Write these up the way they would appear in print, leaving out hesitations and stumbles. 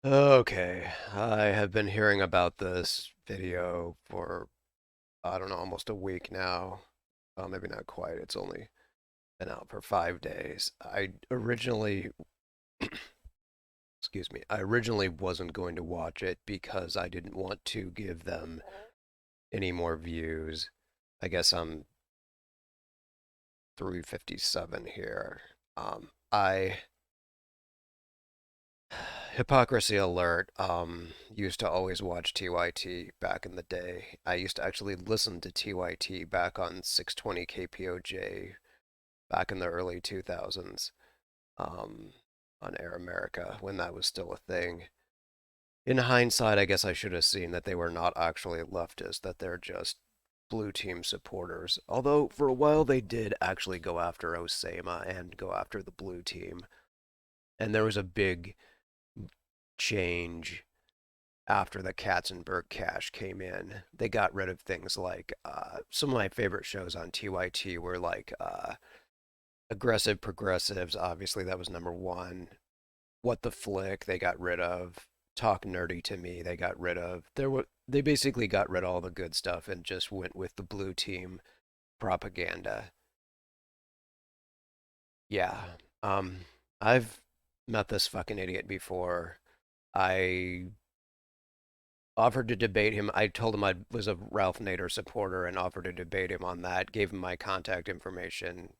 Okay, I have been hearing about this video for, I don't know, almost a week now. Maybe not quite. It's only been out for 5 days. Excuse me, I originally wasn't going to watch it because I didn't want to give them any more views. I guess I'm 357 here. I Hypocrisy alert. Used to always watch TYT back in the day. I used to actually listen to TYT back on 620 KPOJ back in the early 2000s, um, on Air America when that was still a thing. In hindsight, I guess I should have seen that they were not actually leftists, that they're just blue team supporters. Although for a while they did actually go after Osama and go after the blue team. And there was a big change after the Katzenberg cash came in. They got rid of things like some of my favorite shows on TYT were like Aggressive Progressives. Obviously, that was number one. What the Flick, they got rid of. Talk Nerdy to Me, they got rid of. They basically got rid of all the good stuff and just went with the blue team propaganda. Yeah. Um, I've met this fucking idiot before. I offered to debate him. I told him I was a Ralph Nader supporter and offered to debate him on that. Gave him my contact information.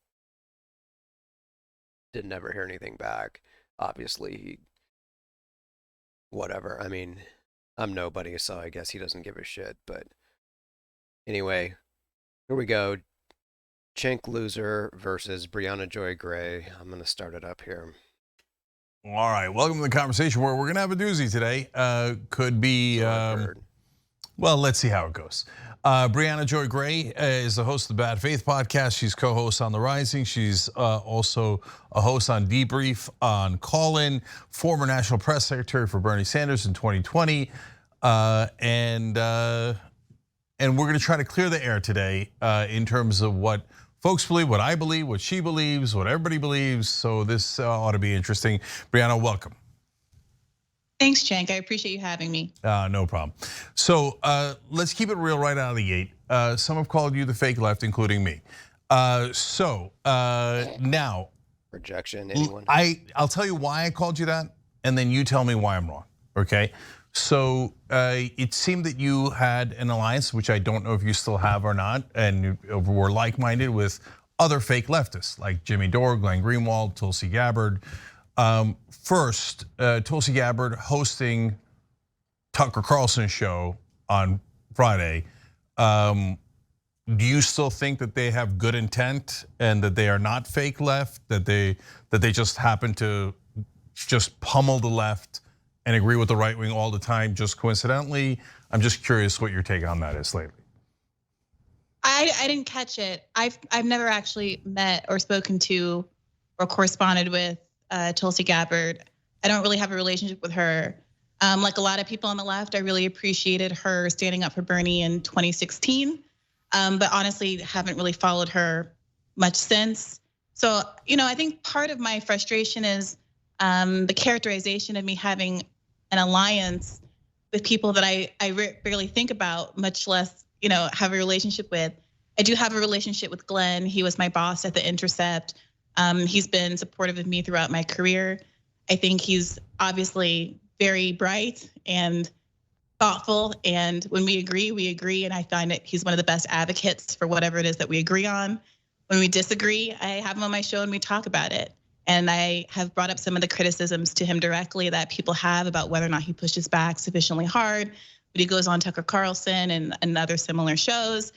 Didn't ever hear anything back. Obviously, whatever. I mean, I'm nobody, so I guess he doesn't give a shit. But anyway, here we go. Cenk loser versus Briahna Joy Gray. I'm gonna start it up here. All right, welcome to the conversation where we're going to have a doozy today. Could be, well, let's see how it goes. Briahna Joy Gray is the host of the Bad Faith podcast. She's co-host on The Rising. She's also a host on Debrief on Call-In, former National Press Secretary for Bernie Sanders in 2020. And we're going to try to clear the air today in terms of what folks believe, what I believe, what she believes, what everybody believes. So this ought to be interesting. Briahna, welcome. Thanks, Cenk. I appreciate you having me. No problem. So let's keep it real right out of the gate. Some have called you the fake left, including me. Now, Rejection, anyone? I'll tell you why I called you that, and then you tell me why I'm wrong, okay? So it seemed that you had an alliance, which I don't know if you still have or not, and were like-minded with other fake leftists like Jimmy Dore, Glenn Greenwald, Tulsi Gabbard. First, Tulsi Gabbard hosting Tucker Carlson's show on Friday. Do you still think that they have good intent and that they are not fake left, that they just happen to just pummel the left and agree with the right wing all the time, just coincidentally? I'm just curious what your take on that is lately. I didn't catch it. I've never actually met or spoken to or corresponded with Tulsi Gabbard. I don't really have a relationship with her. Like a lot of people on the left, I really appreciated her standing up for Bernie in 2016, but honestly haven't really followed her much since. So, I think part of my frustration is the characterization of me having an alliance with people that I barely think about, much less, have a relationship with. I do have a relationship with Glenn. He was my boss at The Intercept. He's been supportive of me throughout my career. I think he's obviously very bright and thoughtful. And when we agree, we agree. And I find that he's one of the best advocates for whatever it is that we agree on. When we disagree, I have him on my show and we talk about it. And I have brought up some of the criticisms to him directly that people have about whether or not he pushes back sufficiently hard. But he goes on Tucker Carlson and other similar shows.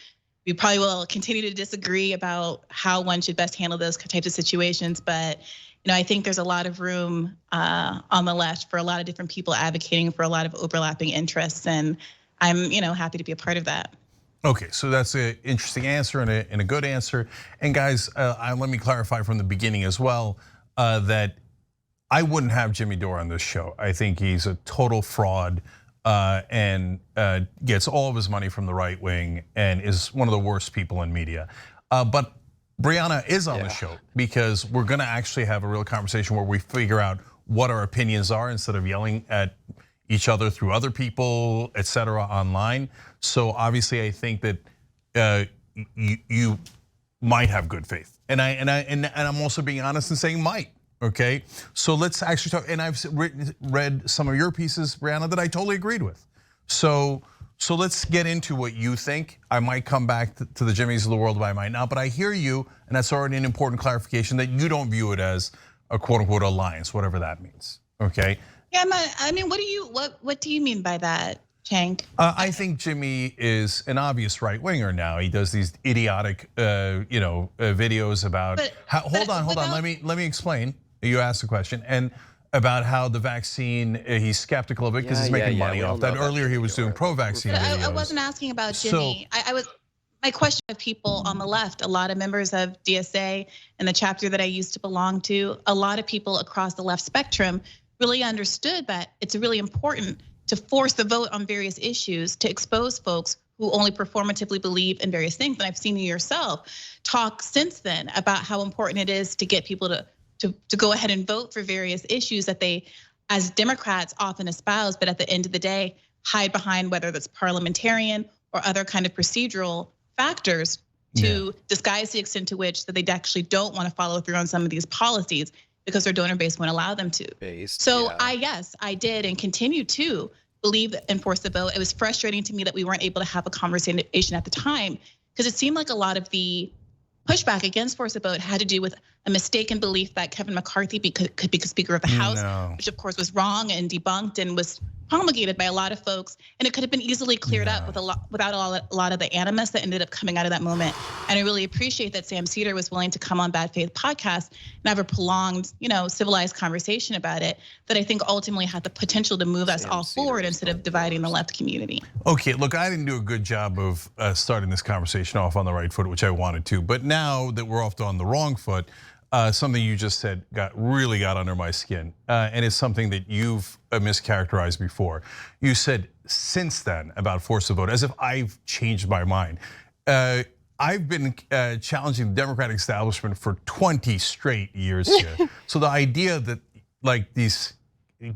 We probably will continue to disagree about how one should best handle those types of situations. But I think there's a lot of room on the left for a lot of different people advocating for a lot of overlapping interests. And I'm happy to be a part of that. Okay, so that's an interesting answer and a good answer. And guys, let me clarify from the beginning as well that I wouldn't have Jimmy Dore on this show. I think he's a total fraud and gets all of his money from the right wing and is one of the worst people in media. But Briahna is on the show because we're gonna actually have a real conversation where we figure out what our opinions are instead of yelling at each other through other people, etc. online. So obviously, I think that you might have good faith, and I'm also being honest and saying might. Okay, so let's actually talk. And I've read some of your pieces, Briahna, that I totally agreed with. So let's get into what you think. I might come back to the Jimmys of the world, but I might not. But I hear you, and that's already an important clarification that you don't view it as a quote unquote alliance, whatever that means. Okay. Yeah, I mean, what do you mean by that, Cenk? I think Jimmy is an obvious right winger now. He does these idiotic, videos about. Hold on. Let me explain. You asked the question and about how the vaccine, he's skeptical of it because he's making money off that. Earlier he was doing pro-vaccine videos. I wasn't asking about Jimmy. My question of people on the left, a lot of members of DSA and the chapter that I used to belong to, a lot of people across the left spectrum really understood that it's really important to force the vote on various issues, to expose folks who only performatively believe in various things. And I've seen you yourself talk since then about how important it is to get people to go ahead and vote for various issues that they, as Democrats, often espouse, but at the end of the day, hide behind, whether that's parliamentarian or other kind of procedural factors to disguise the extent to which that they actually don't want to follow through on some of these policies because their donor base won't allow them to. I did and continue to believe and enforce the vote. It was frustrating to me that we weren't able to have a conversation at the time because it seemed like a lot of the pushback against force the vote had to do with a mistaken belief that Kevin McCarthy could be Speaker of the House, which of course was wrong and debunked and was promulgated by a lot of folks, and it could have been easily cleared up without a lot of the animus that ended up coming out of that moment. And I really appreciate that Sam Cedar was willing to come on Bad Faith podcast and have a prolonged, civilized conversation about it that I think ultimately had the potential to move us all forward instead of dividing the left community. Okay, look, I didn't do a good job of starting this conversation off on the right foot, which I wanted to, but now that we're off on the wrong foot, something you just said really got under my skin, and it's something that you've mischaracterized before. You said since then about force the vote, as if I've changed my mind. I've been challenging the Democratic establishment for 20 straight years here. So the idea that like these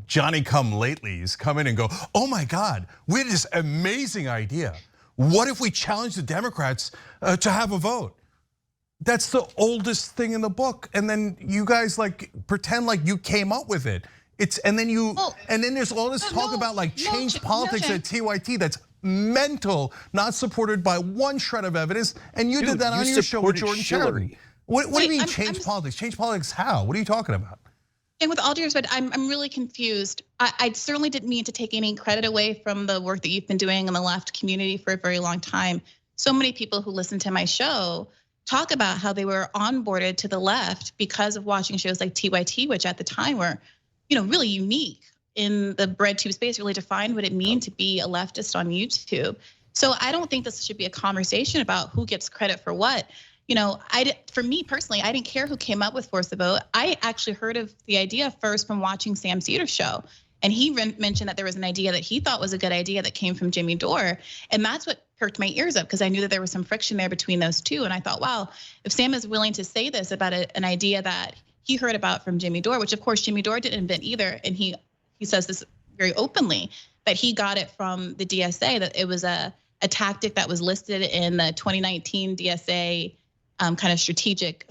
Johnny-come-latelys come in and go, oh my God, we had this amazing idea. What if we challenge the Democrats to have a vote? That's the oldest thing in the book, and then you guys like pretend like you came up with it. And then there's all this talk about like change politics at TYT that's mental, not supported by one shred of evidence. And you did that on your show with Jordan Sheridan. What do you mean change politics? Change politics how? What are you talking about? And with all due respect, I'm really confused. I certainly didn't mean to take any credit away from the work that you've been doing in the left community for a very long time. So many people who listen to my show talk about how they were onboarded to the left because of watching shows like TYT, which at the time were, really unique in the breadtube space, really defined what it means to be a leftist on YouTube. So I don't think this should be a conversation about who gets credit for what. For me personally, I didn't care who came up with force the vote. I actually heard of the idea first from watching Sam Cedar's show. And he mentioned that there was an idea that he thought was a good idea that came from Jimmy Dore. And that's what perked my ears up because I knew that there was some friction there between those two. And I thought, wow, if Sam is willing to say this about an idea that he heard about from Jimmy Dore, which of course Jimmy Dore didn't invent either. And he says this very openly, that he got it from the DSA, that it was a tactic that was listed in the 2019 DSA kind of strategic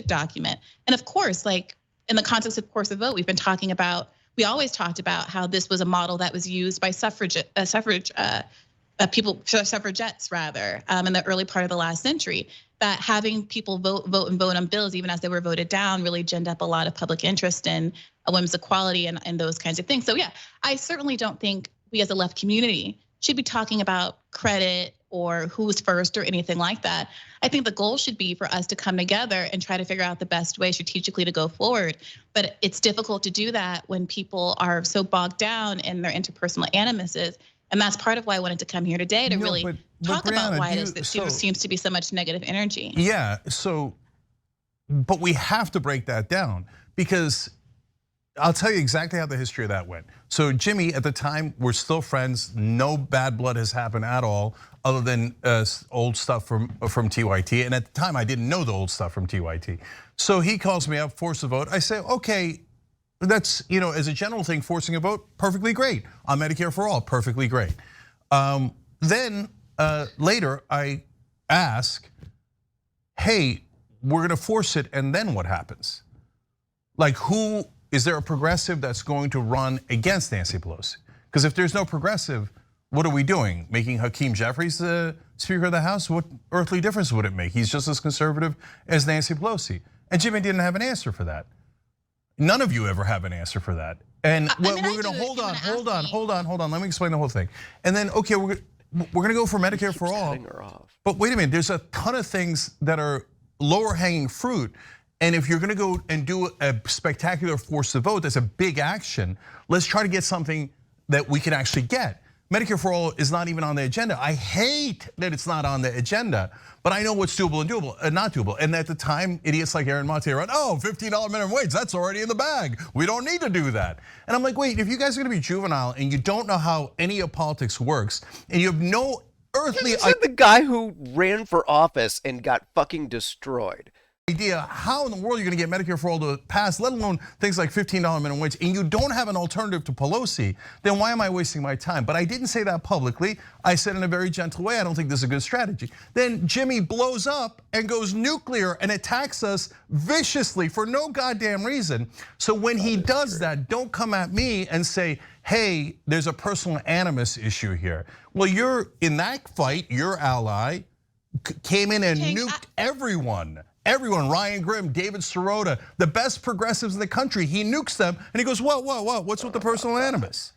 document. And of course, like in the context of Force the Vote, we always talked about how this was a model that was used by suffragettes rather, in the early part of the last century, that having people vote on bills, even as they were voted down, really ginned up a lot of public interest in women's equality and those kinds of things. So yeah, I certainly don't think we as a left community should be talking about credit or who's first or anything like that. I think the goal should be for us to come together and try to figure out the best way strategically to go forward. But it's difficult to do that when people are so bogged down in their interpersonal animuses. And that's part of why I wanted to come here today to really talk about why it is that there seems to be so much negative energy. Yeah, but we have to break that down because I'll tell you exactly how the history of that went. So Jimmy, at the time, we're still friends. No bad blood has happened at all, other than old stuff from TYT. And at the time, I didn't know the old stuff from TYT. So he calls me up, force a vote. I say, okay, That's, as a general thing, forcing a vote, perfectly great. On Medicare for all, perfectly great. Then later I ask, hey, we're gonna force it, and then what happens? Like, who, is there a progressive that's going to run against Nancy Pelosi? Because if there's no progressive, what are we doing? Making Hakeem Jeffries the Speaker of the House? What earthly difference would it make? He's just as conservative as Nancy Pelosi. And Jimmy didn't have an answer for that. None of you ever have an answer for that. And we're gonna hold on. Let me explain the whole thing. And then, okay, we're gonna go for Medicare for all. But wait a minute, there's a ton of things that are lower hanging fruit. And if you're gonna go and do a spectacular force to vote, that's a big action. Let's try to get something that we can actually get. Medicare for all is not even on the agenda. I hate that it's not on the agenda, but I know what's doable and doable and not doable. And at the time, idiots like Aaron Monte are, oh, $15 minimum wage, that's already in the bag. We don't need to do that. And I'm like, wait, if you guys are gonna be juvenile and you don't know how any of politics works, and you have no earthly idea, the guy who ran for office and got fucking destroyed. Idea how in the world you're gonna get Medicare for all to pass, let alone things like $15 minimum wage, and you don't have an alternative to Pelosi, then why am I wasting my time? But I didn't say that publicly. I said in a very gentle way, I don't think this is a good strategy. Then Jimmy blows up and goes nuclear and attacks us viciously for no goddamn reason. So when he does that, don't come at me and say, hey, there's a personal animus issue here. Well, you're in that fight, your ally came in and nuked everyone. Everyone, Ryan Grimm, David Sirota, the best progressives in the country, he nukes them and he goes, what, what's with the personal animus?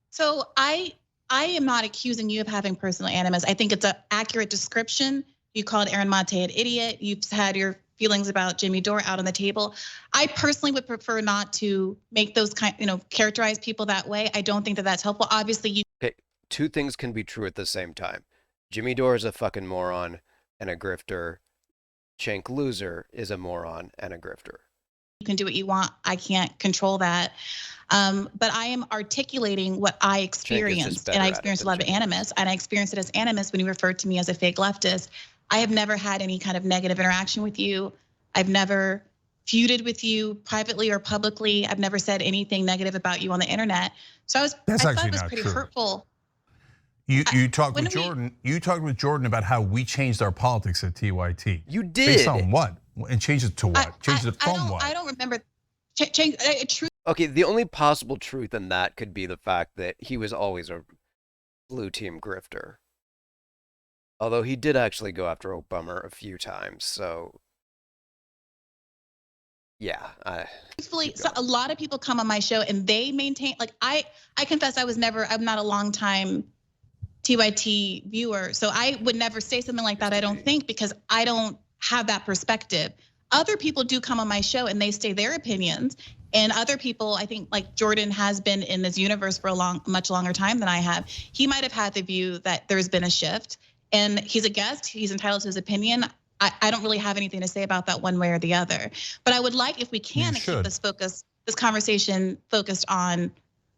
So I am not accusing you of having personal animus. I think it's an accurate description. You called Aaron Monte an idiot. You've had your feelings about Jimmy Dore out on the table. I personally would prefer not to make those characterize people that way. I don't think that that's helpful. Obviously, you. Okay, two things can be true at the same time. Jimmy Dore is a fucking moron and a grifter. Cenk loser is a moron and a grifter. You can do what you want. I can't control that. But I am articulating what I experienced, and I experienced a lot of animus, and I experienced it as animus when you referred to me as a fake leftist. I have never had any kind of negative interaction with you. I've never feuded with you privately or publicly. I've never said anything negative about you on the internet. So I thought it was pretty hurtful. You talked with Jordan. You talked with Jordan about how we changed our politics at TYT. You did. Based on what? And changed it to what? Changed it from what? I don't remember. Okay, the only possible truth in that could be the fact that he was always a blue team grifter. Although he did actually go after Obama a few times, so yeah. Truthfully, so a lot of people come on my show and they maintain, like I confess I'm not a long time TYT viewer, so I would never say something like that, I don't think, because I don't have that perspective. Other people do come on my show and they say their opinions, and other people, I think like Jordan has been in this universe for a much longer time than I have. He might have had the view that there's been a shift, and he's a guest, he's entitled to his opinion. I don't really have anything to say about that one way or the other. But I would like, if we can, to keep this conversation focused on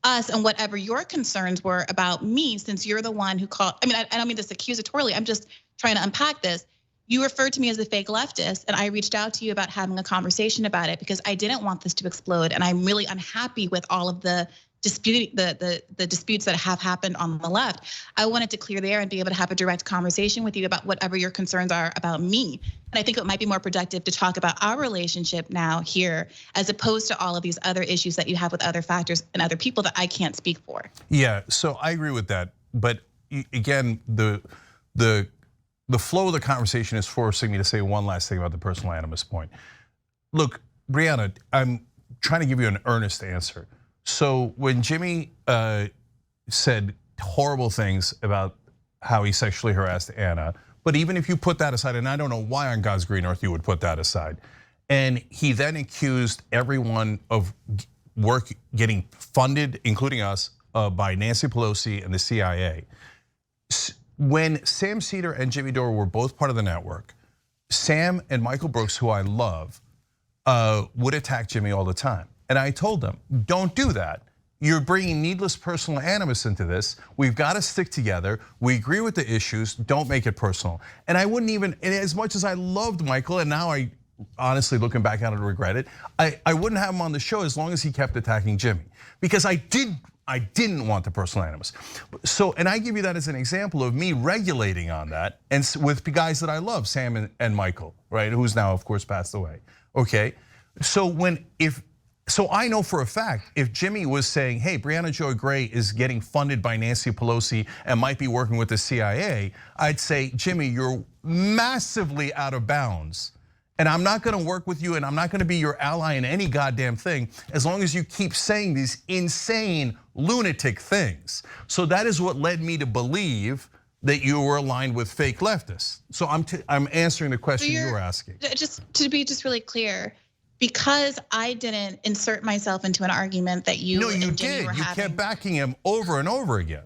us and whatever your concerns were about me, since you're the one who called. I mean, I don't mean this accusatorily, I'm just trying to unpack this. You referred to me as a fake leftist, and I reached out to you about having a conversation about it because I didn't want this to explode, and I'm really unhappy with all of the disputes that have happened on the left. I wanted to clear the air and be able to have a direct conversation with you about whatever your concerns are about me. And I think it might be more productive to talk about our relationship now here, as opposed to all of these other issues that you have with other factors and other people that I can't speak for. Yeah, so I agree with that. But again, the flow of the conversation is forcing me to say one last thing about the personal animus point. Look, Briahna, I'm trying to give you an earnest answer. So when Jimmy said horrible things about how he sexually harassed Anna, but even if you put that aside, and I don't know why on God's green earth you would put that aside, and he then accused everyone of work getting funded, including us, by Nancy Pelosi and the CIA. When Sam Cedar and Jimmy Dore were both part of the network, Sam and Michael Brooks, who I love, would attack Jimmy all the time. And I told them, don't do that. You're bringing needless personal animus into this. We've got to stick together. We agree with the issues, don't make it personal. And I wouldn't even, and as much as I loved Michael, and now I honestly, looking back on it, regret it. I wouldn't have him on the show as long as he kept attacking Jimmy, because I didn't want the personal animus. So, and I give you that as an example of me regulating on that, and with guys that I love, Sam and Michael, right? Who's now, of course, passed away. Okay, so so I know for a fact, if Jimmy was saying, hey, Briahna Joy Gray is getting funded by Nancy Pelosi and might be working with the CIA, I'd say, Jimmy, you're massively out of bounds. And I'm not gonna work with you, and I'm not gonna be your ally in any goddamn thing as long as you keep saying these insane, lunatic things. So that is what led me to believe that you were aligned with fake leftists. So I'm answering the question you were asking. Just to be really clear, because I didn't insert myself into an argument that you No, you and Jimmy did. were You having. kept backing him over and over again.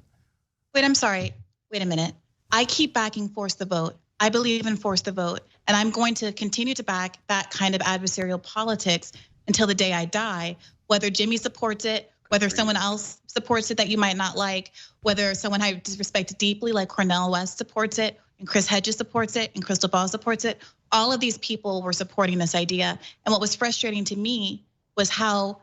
Wait, I'm sorry. Wait a minute. I keep backing force the vote. I believe in force the vote, and I'm going to continue to back that kind of adversarial politics until the day I die, whether Jimmy supports it, whether someone else supports it that you might not like, whether someone I disrespect deeply like Cornel West supports it, and Chris Hedges supports it, and Crystal Ball supports it. All of these people were supporting this idea. And what was frustrating to me was how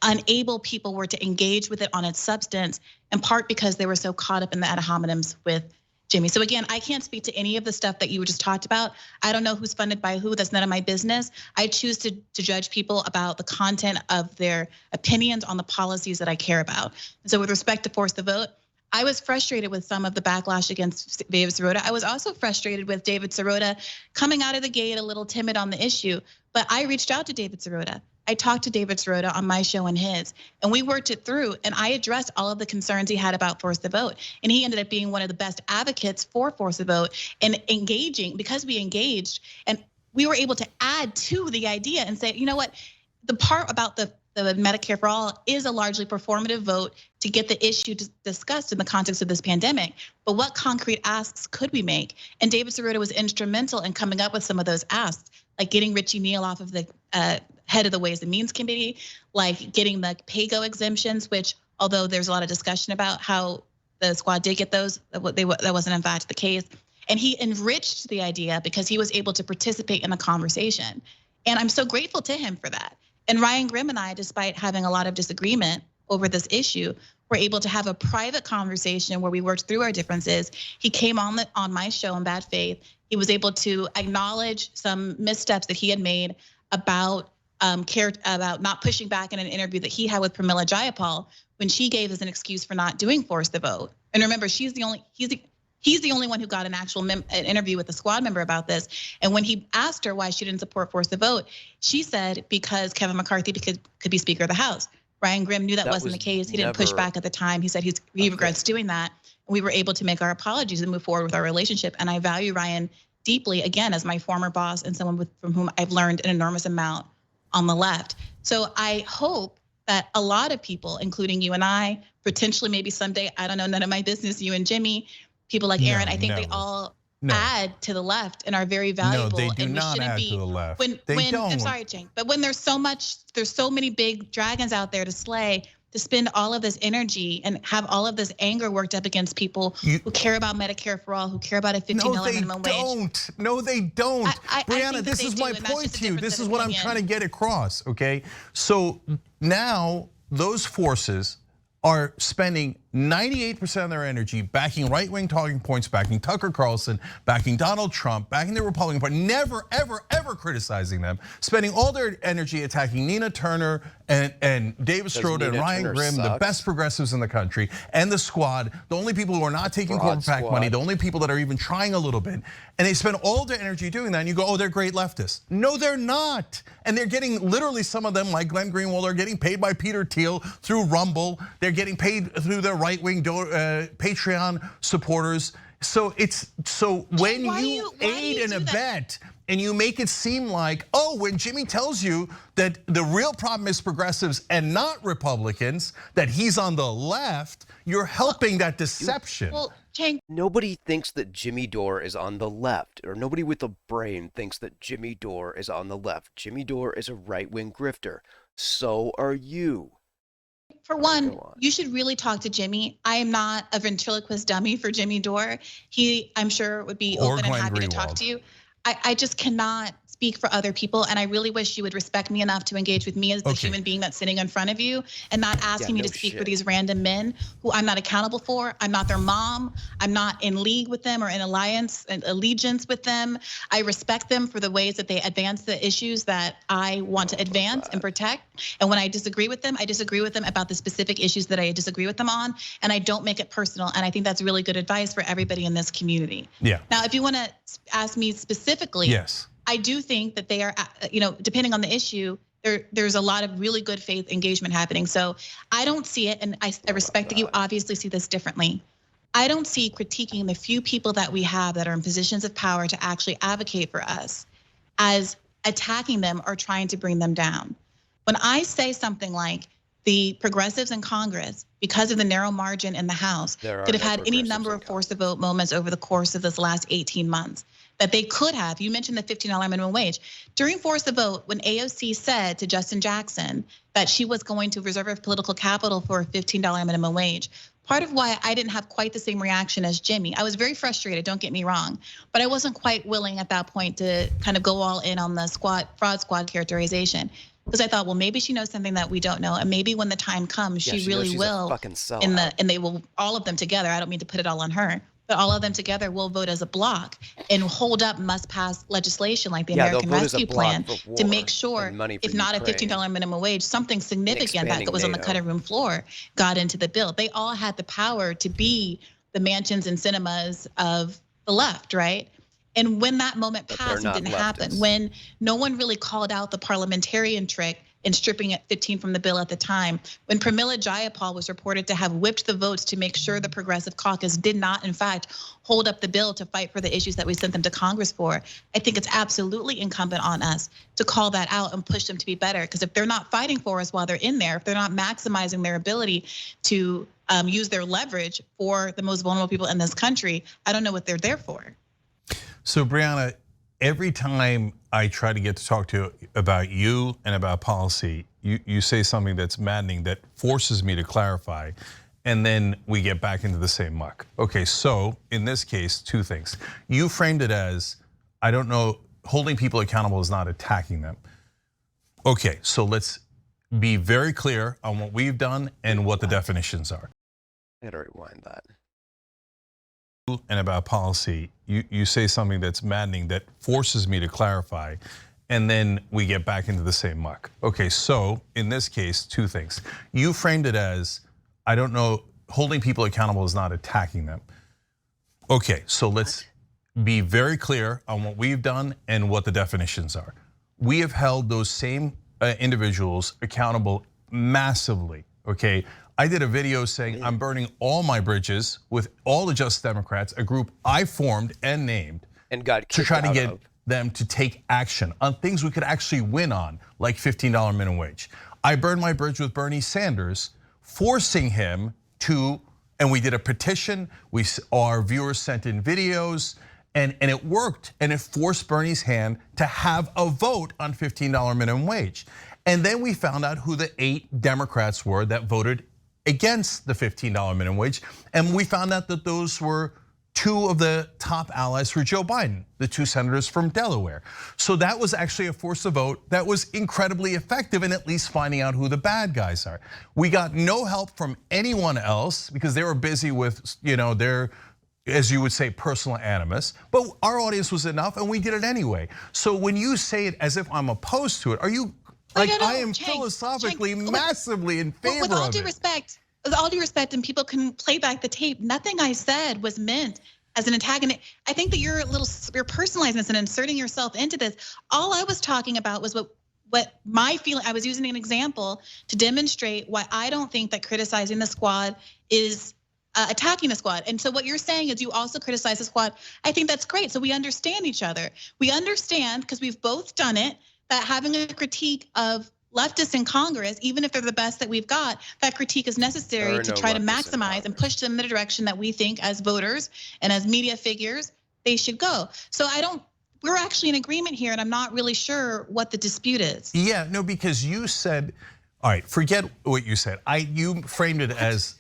unable people were to engage with it on its substance, in part because they were so caught up in the ad hominems with Jimmy. So again, I can't speak to any of the stuff that you just talked about. I don't know who's funded by who, that's none of my business. I choose to judge people about the content of their opinions on the policies that I care about. And so with respect to force the vote, I was frustrated with some of the backlash against David Sirota. I was also frustrated with David Sirota coming out of the gate a little timid on the issue, but I reached out to David Sirota. I talked to David Sirota on my show and his, and we worked it through, and I addressed all of the concerns he had about force the vote. And he ended up being one of the best advocates for force the vote and engaging, because we engaged and we were able to add to the idea and say, you know what, the part about the Medicare for all is a largely performative vote to get the issue discussed in the context of this pandemic. But what concrete asks could we make? And David Sirota was instrumental in coming up with some of those asks, like getting Richie Neal off of the head of the Ways and Means Committee, like getting the PAYGO exemptions, which although there's a lot of discussion about how the squad did get those, that wasn't in fact the case. And he enriched the idea because he was able to participate in the conversation. And I'm so grateful to him for that. And Ryan Grimm and I, despite having a lot of disagreement over this issue, were able to have a private conversation where we worked through our differences. He came on my show in bad faith. He was able to acknowledge some missteps that he had made about not pushing back in an interview that he had with Pramila Jayapal when she gave us an excuse for not doing force the vote. And remember, he's the only one who got an actual an interview with a squad member about this. And when he asked her why she didn't support force the vote, she said because Kevin McCarthy could be Speaker of the House. Ryan Grimm knew that wasn't the case. He didn't push back at the time. He said he regrets doing that. And we were able to make our apologies and move forward with our relationship. And I value Ryan deeply, again, as my former boss and someone from whom I've learned an enormous amount on the left. So I hope that a lot of people, including you and I, potentially maybe someday, I don't know, none of my business, you and Jimmy, people like Aaron, I think they all add to the left and are very valuable. No, they do and not add to the left. They don't. I'm sorry, Cenk, but when there's so many big dragons out there to slay, to spend all of this energy and have all of this anger worked up against people who care about Medicare for all, who care about a $15 minimum wage. No, they don't. Briahna, this is my and point to you. This is what I'm opinion. trying to get across, okay? So now those forces are spending 98% of their energy backing right-wing talking points, backing Tucker Carlson, backing Donald Trump, backing the Republican Party, never, ever, ever criticizing them, spending all their energy attacking Nina Turner and David Sirota and Ryan Grimm, the best progressives in the country, and the squad, the only people who are not taking corporate PAC money, the only people that are even trying a little bit. And they spend all their energy doing that, and you go, oh, they're great leftists. No, they're not. And they're getting, literally some of them, like Glenn Greenwald, are getting paid by Peter Thiel through Rumble. They're getting paid through their right-wing Patreon supporters. So when you aid and abet and you make it seem like, oh, when Jimmy tells you that the real problem is progressives and not Republicans, that he's on the left, you're helping that deception. Well, Cenk, Nobody thinks that Jimmy Dore is on the left, or nobody with a brain thinks that Jimmy Dore is on the left. Jimmy Dore is a right-wing grifter. So are you. for one, you should really talk to Jimmy. I am not a ventriloquist dummy for Jimmy Dore. He, I'm sure, would be open and happy to talk to you. I just cannot speak for other people, and I really wish you would respect me enough to engage with me as the human being that's sitting in front of you, and not asking me to speak for these random men who I'm not accountable for. I'm not their mom. I'm not in league with them or in alliance and allegiance with them. I respect them for the ways that they advance the issues that I want to advance and protect. And when I disagree with them, I disagree with them about the specific issues that I disagree with them on, and I don't make it personal. And I think that's really good advice for everybody in this community. Yeah. Now, if you want to ask me specifically, yes, I do think that they are, depending on the issue, there's a lot of really good faith engagement happening. So I don't see it, and I respect that you obviously see this differently. I don't see critiquing the few people that we have that are in positions of power to actually advocate for us as attacking them or trying to bring them down. When I say something like the progressives in Congress, because of the narrow margin in the House, could have had any number of force the vote moments over the course of this last 18 months, that they could have. You mentioned the $15 minimum wage. During Force the Vote, when AOC said to Justin Jackson that she was going to reserve her political capital for a $15 minimum wage, part of why I didn't have quite the same reaction as Jimmy. I was very frustrated, don't get me wrong, but I wasn't quite willing at that point to kind of go all in on the fraud squad characterization. Because I thought, well, maybe she knows something that we don't know, and maybe when the time comes, she really will. And they will, all of them together. I don't mean to put it all on her, but all of them together will vote as a block and hold up must-pass legislation like the American Rescue Plan to make sure, if not a $15 minimum wage, something significant that was on the cutting room floor got into the bill. They all had the power to be the mansions and cinemas of the left, right? And when that moment passed and didn't happen, when no one really called out the parliamentarian trick in stripping at 15 from the bill at the time, when Pramila Jayapal was reported to have whipped the votes to make sure the Progressive Caucus did not, in fact, hold up the bill to fight for the issues that we sent them to Congress for, I think it's absolutely incumbent on us to call that out and push them to be better. Because if they're not fighting for us while they're in there, if they're not maximizing their ability to use their leverage for the most vulnerable people in this country, I don't know what they're there for. So Briahna, every time I try to get to talk to you about you and about policy, you say something that's maddening that forces me to clarify, and then we get back into the same muck. Okay, so in this case, two things. You framed it as, I don't know, holding people accountable is not attacking them. Okay, so let's be very clear on what we've done and what the definitions are. I gotta rewind that. And about policy, you say something that's maddening that forces me to clarify, and then we get back into the same muck. Okay, so in this case, two things. You framed it as, I don't know, holding people accountable is not attacking them. Okay, so let's be very clear on what we've done and what the definitions are. We have held those same individuals accountable massively, okay? I did a video saying I'm burning all my bridges with all the Just Democrats, a group I formed and named, and got to try to get them to take action on things we could actually win on, like $15 minimum wage. I burned my bridge with Bernie Sanders, forcing him to, and we did a petition, our viewers sent in videos, and it worked, and it forced Bernie's hand to have a vote on $15 minimum wage. And then we found out who the 8 Democrats were that voted against the $15 minimum wage. And we found out that those were 2 of the top allies for Joe Biden, the 2 senators from Delaware. So that was actually a force to vote that was incredibly effective in at least finding out who the bad guys are. We got no help from anyone else because they were busy with, their, as you would say, personal animus, but our audience was enough and we did it anyway. So when you say it as if I'm opposed to it, are you, like, I am philosophically massively in favor of it. With all due respect, and people can play back the tape, nothing I said was meant as an antagonist. I think that you're personalizing this and inserting yourself into this. All I was talking about was what my feeling, I was using an example to demonstrate why I don't think that criticizing the squad is attacking the squad. And so what you're saying is you also criticize the squad. I think that's great. So we understand each other. We understand, because we've both done it, that having a critique of leftists in Congress, even if they're the best that we've got, that critique is necessary to try to maximize and push them in the direction that we think as voters and as media figures they should go. So we're actually in agreement here, and I'm not really sure what the dispute is. Yeah, no, because you said, all right, forget what you said. You framed it as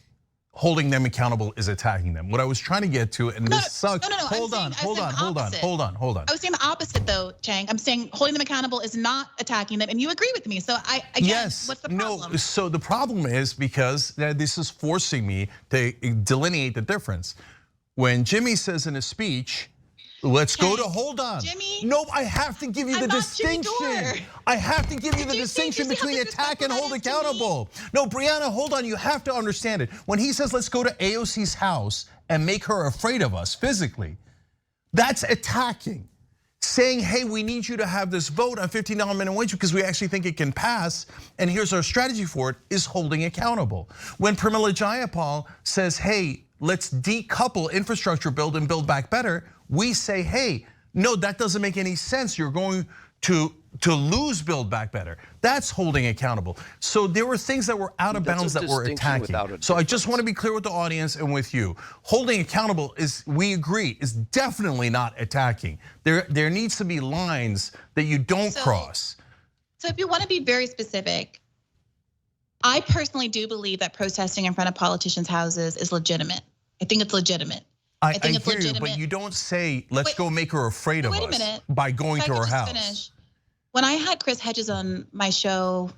holding them accountable is attacking them. What I was trying to get to, and this sucks. No. Hold on. I was saying the opposite though, Cenk. I'm saying holding them accountable is not attacking them, and you agree with me. So yes. What's the problem? No, so the problem is because this is forcing me to delineate the difference. When Jimmy says in a speech, let's go to, hold on. Jimmy? No, I have to give you the distinction. I have to give you the distinction between attack and hold accountable. No, Briahna, hold on, you have to understand it. When he says, let's go to AOC's house and make her afraid of us physically, that's attacking. Saying, hey, we need you to have this vote on $15 minimum wage because we actually think it can pass, and here's our strategy for it, is holding accountable. When Pramila Jayapal says, hey, let's decouple infrastructure build and build back better, we say, hey, no, that doesn't make any sense. You're going to lose build back better. That's holding accountable. So there were things that were out of bounds that were attacking. So I just want to be clear with the audience and with you. Holding accountable is, we agree, is definitely not attacking. There needs to be lines that you don't cross. So if you want to be very specific, I personally do believe that protesting in front of politicians' houses is legitimate. I think it's legitimate. I think it's legitimate. But you don't say, let's go make her afraid of us by going to her house. Finish. When I had Chris Hedges on my show,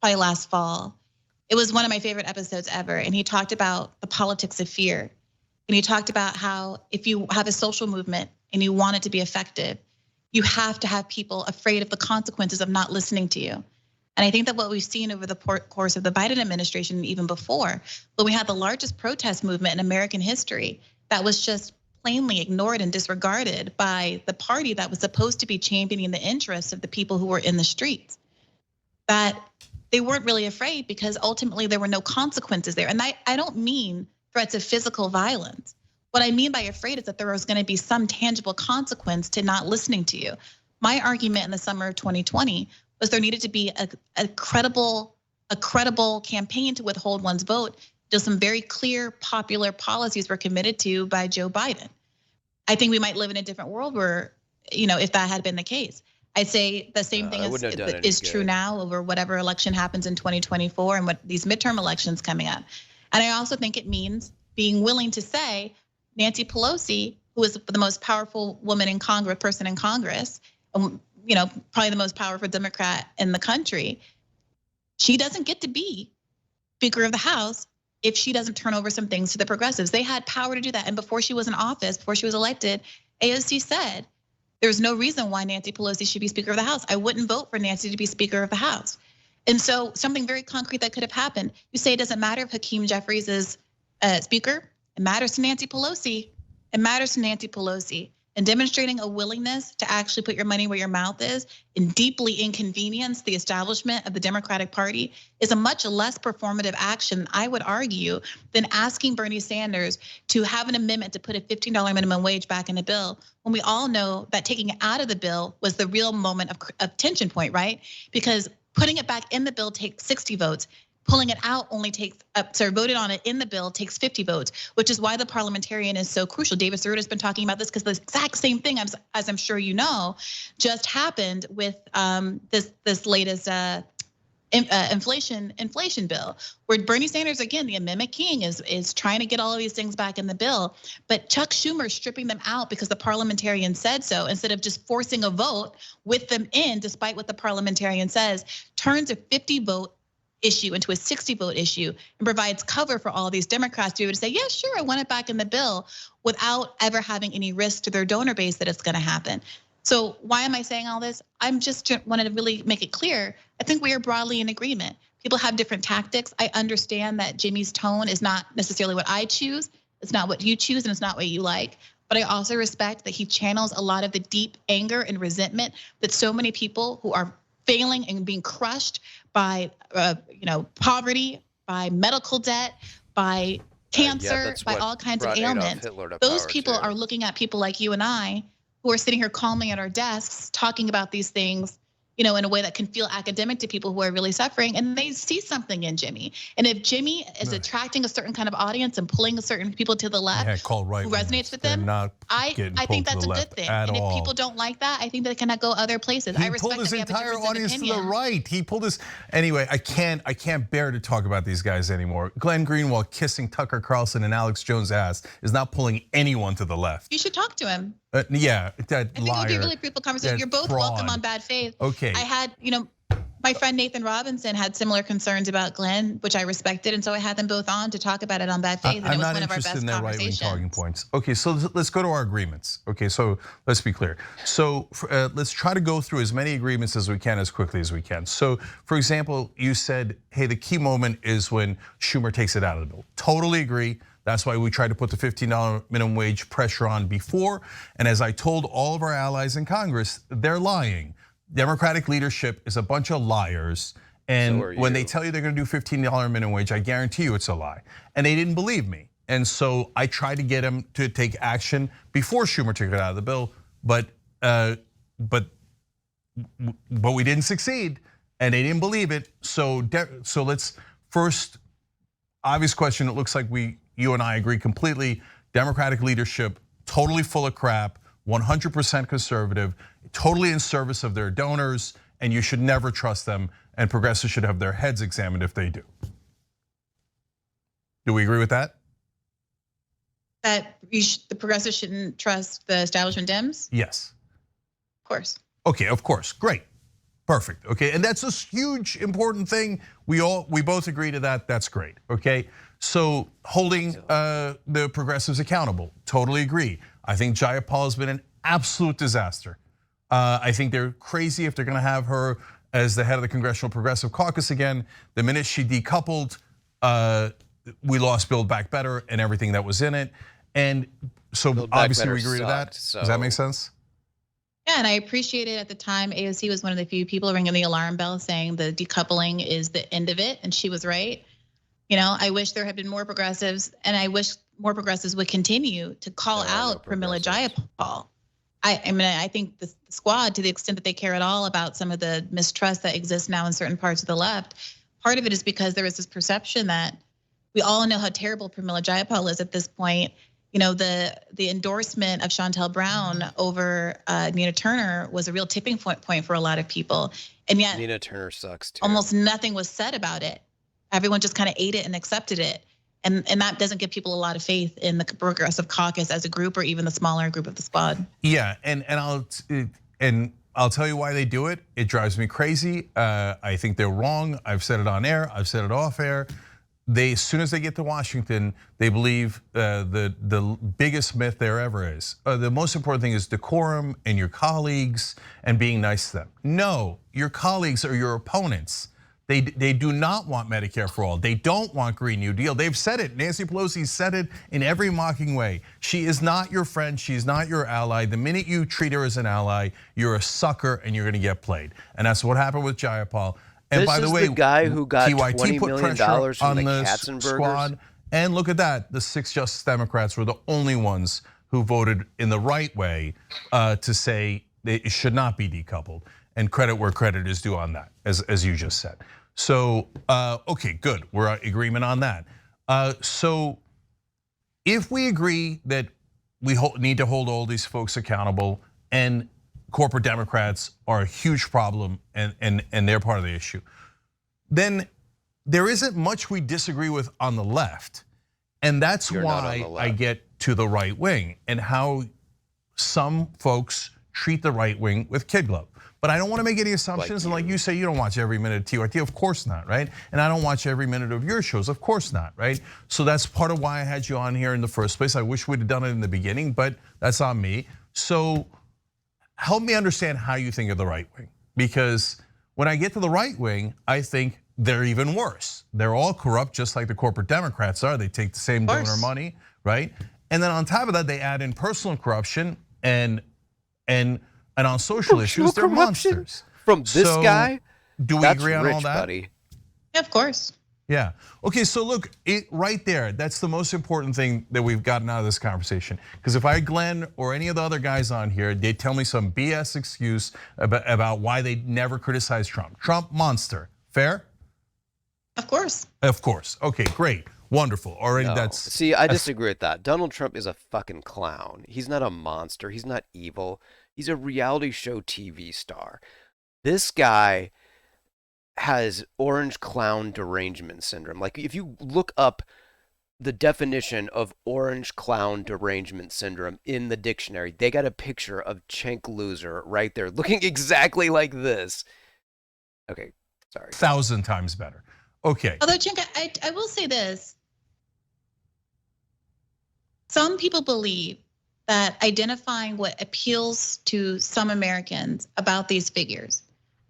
probably last fall, it was one of my favorite episodes ever. And he talked about the politics of fear. And he talked about how if you have a social movement and you want it to be effective, you have to have people afraid of the consequences of not listening to you. And I think that what we've seen over the course of the Biden administration, and even before, when we had the largest protest movement in American history, that was just plainly ignored and disregarded by the party that was supposed to be championing the interests of the people who were in the streets. That they weren't really afraid because ultimately there were no consequences there. And I don't mean threats of physical violence. What I mean by afraid is that there was gonna be some tangible consequence to not listening to you. My argument in the summer of 2020 was there needed to be a credible campaign to withhold one's vote. Just some very clear, popular policies were committed to by Joe Biden. I think we might live in a different world where, if that had been the case. I'd say the same thing is true now over whatever election happens in 2024 and what these midterm elections coming up. And I also think it means being willing to say Nancy Pelosi, who is the most powerful woman in Congress, person in Congress, probably the most powerful Democrat in the country, she doesn't get to be Speaker of the House if she doesn't turn over some things to the progressives. They had power to do that. And before she was in office, before she was elected, AOC said, there's no reason why Nancy Pelosi should be Speaker of the House. I wouldn't vote for Nancy to be Speaker of the House. And so something very concrete that could have happened. You say it doesn't matter if Hakeem Jeffries is Speaker. It matters to Nancy Pelosi. It matters to Nancy Pelosi. And demonstrating a willingness to actually put your money where your mouth is and deeply inconvenience the establishment of the Democratic Party is a much less performative action, I would argue, than asking Bernie Sanders to have an amendment to put a $15 minimum wage back in the bill, when we all know that taking it out of the bill was the real moment of tension point, right? Because putting it back in the bill takes 60 votes. Pulling it out only takes, voted on it in the bill takes 50 votes, which is why the parliamentarian is so crucial. David Cerruta has been talking about this because the exact same thing, as I'm sure you know, just happened with this latest inflation bill, where Bernie Sanders, again, the amendment king, is trying to get all of these things back in the bill, but Chuck Schumer stripping them out because the parliamentarian said so, instead of just forcing a vote with them in, despite what the parliamentarian says, turns a 50-vote issue into a 60-vote issue and provides cover for all of these Democrats to be able to say, yeah, sure, I want it back in the bill, without ever having any risk to their donor base that it's gonna happen. So why am I saying all this? I'm just wanted to really make it clear. I think we are broadly in agreement. People have different tactics. I understand that Jimmy's tone is not necessarily what I choose. It's not what you choose and it's not what you like. But I also respect that he channels a lot of the deep anger and resentment that so many people who are failing and being crushed by poverty, by medical debt, by cancer, by all kinds of ailments. Those people are looking at people like you and I, who are sitting here calmly at our desks talking about these things, in a way that can feel academic to people who are really suffering, and they see something in Jimmy. And if Jimmy is attracting a certain kind of audience and pulling certain people to the left who resonates with them, getting I pulled think to that's the a left good thing. at And if all. people don't like that, I think they can go other places. I He respect pulled his that we have a entire difference of audience to the opinion. right. He pulled his anyway. I can't bear to talk about these guys anymore. Glenn Greenwald kissing Tucker Carlson and Alex Jones' ass is not pulling anyone to the left. You should talk to him. Yeah, that I think liar. it would be a really fruitful conversation. That You're both fraud. welcome on bad faith. Okay. I had, my friend Nathan Robinson had similar concerns about Glenn, which I respected, and so I had them both on to talk about it on bad faith, and I'm it was not one of our interested best in their right-wing conversations. talking points. Okay, so let's go to our agreements. Okay, so let's be clear. So let's try to go through as many agreements as we can as quickly as we can. So, for example, you said, hey, the key moment is when Schumer takes it out of the bill. Totally agree. That's why we tried to put the $15 minimum wage pressure on before. And as I told all of our allies in Congress, they're lying. Democratic leadership is a bunch of liars. And when they tell you they're gonna do $15 minimum wage, I guarantee you it's a lie. And they didn't believe me. And so I tried to get them to take action before Schumer took it out of the bill, but we didn't succeed, and they didn't believe it. So let's first, obvious question. It looks like you and I agree completely. Democratic leadership totally full of crap, 100% conservative, totally in service of their donors, and you should never trust them. And progressives should have their heads examined if they do. Do we agree with that? That the progressives shouldn't trust the establishment Dems? Yes. Of course. Okay, of course, great, perfect. Okay, and that's a huge, important thing. We both agree to that. That's great. Okay, so holding the progressives accountable, totally agree. I think Jayapal has been an absolute disaster. I think they're crazy if they're going to have her as the head of the Congressional Progressive Caucus again. The minute she decoupled, we lost Build Back Better and everything that was in it. And so obviously we agree to that. Does that make sense? Yeah, and I appreciate it at the time. AOC was one of the few people ringing the alarm bell saying the decoupling is the end of it, and she was right. I wish there had been more progressives, and I wish more progressives would continue to call out Pramila Jayapal. I think the squad, to the extent that they care at all about some of the mistrust that exists now in certain parts of the left, part of it is because there is this perception that we all know how terrible Pramila Jayapal is at this point. The endorsement of Shontel Brown over Nina Turner was a real tipping point for a lot of people, and yet Nina Turner sucks too. Almost nothing was said about it. Everyone just kind of ate it and accepted it. And that doesn't give people a lot of faith in the progressive caucus as a group, or even the smaller group of the squad. Yeah, and I'll tell you why they do it. It drives me crazy. I think they're wrong. I've said it on air. I've said it off air. As soon as they get to Washington, they believe the biggest myth there ever is. The most important thing is decorum and your colleagues and being nice to them. No, your colleagues are your opponents. They do not want Medicare for all. They don't want Green New Deal. They've said it. Nancy Pelosi said it in every mocking way. She is not your friend. She's not your ally. The minute you treat her as an ally, you're a sucker and you're going to get played. And that's what happened with Jayapal. And by the way, the guy who got TYT $20 put million pressure from on the the Katzenbergers. squad. And look at that. The 6 Justice Democrats were the only ones who voted in the right way to say it should not be decoupled. And credit where credit is due on that, as you just said. So, okay, good, we're in agreement on that. So if we agree that we need to hold all these folks accountable, and corporate Democrats are a huge problem and they're part of the issue, then there isn't much we disagree with on the left. And that's why I get to the right wing and how some folks treat the right wing with kid glove. But I don't want to make any assumptions. And like you say, you don't watch every minute of TYT, of course not, right? And I don't watch every minute of your shows, of course not, right? So that's part of why I had you on here in the first place. I wish we'd have done it in the beginning, but that's on me. So help me understand how you think of the right wing. Because when I get to the right wing, I think they're even worse. They're all corrupt, just like the corporate Democrats are. They take the same donor money, right? And then on top of that, they add in personal corruption and on social issues, they're monsters. From this guy? Do we agree on rich, all that? Buddy. Yeah, of course. Yeah. Okay, so look, right there, that's the most important thing that we've gotten out of this conversation. Because if I had Glenn or any of the other guys on here, they'd tell me some BS excuse about why they never criticized Trump. Trump monster. Fair? Of course. Of course. Okay, great. Wonderful. Already No. that's See, I disagree with that. Donald Trump is a fucking clown. He's not a monster. He's not evil. He's a reality show TV star. This guy has orange clown derangement syndrome. Like, if you look up the definition of orange clown derangement syndrome in the dictionary, they got a picture of Cenk Loser right there, looking exactly like this. Okay, sorry. 1,000 times better. Okay. Although, Cenk, I will say this. Some people believe that identifying what appeals to some Americans about these figures,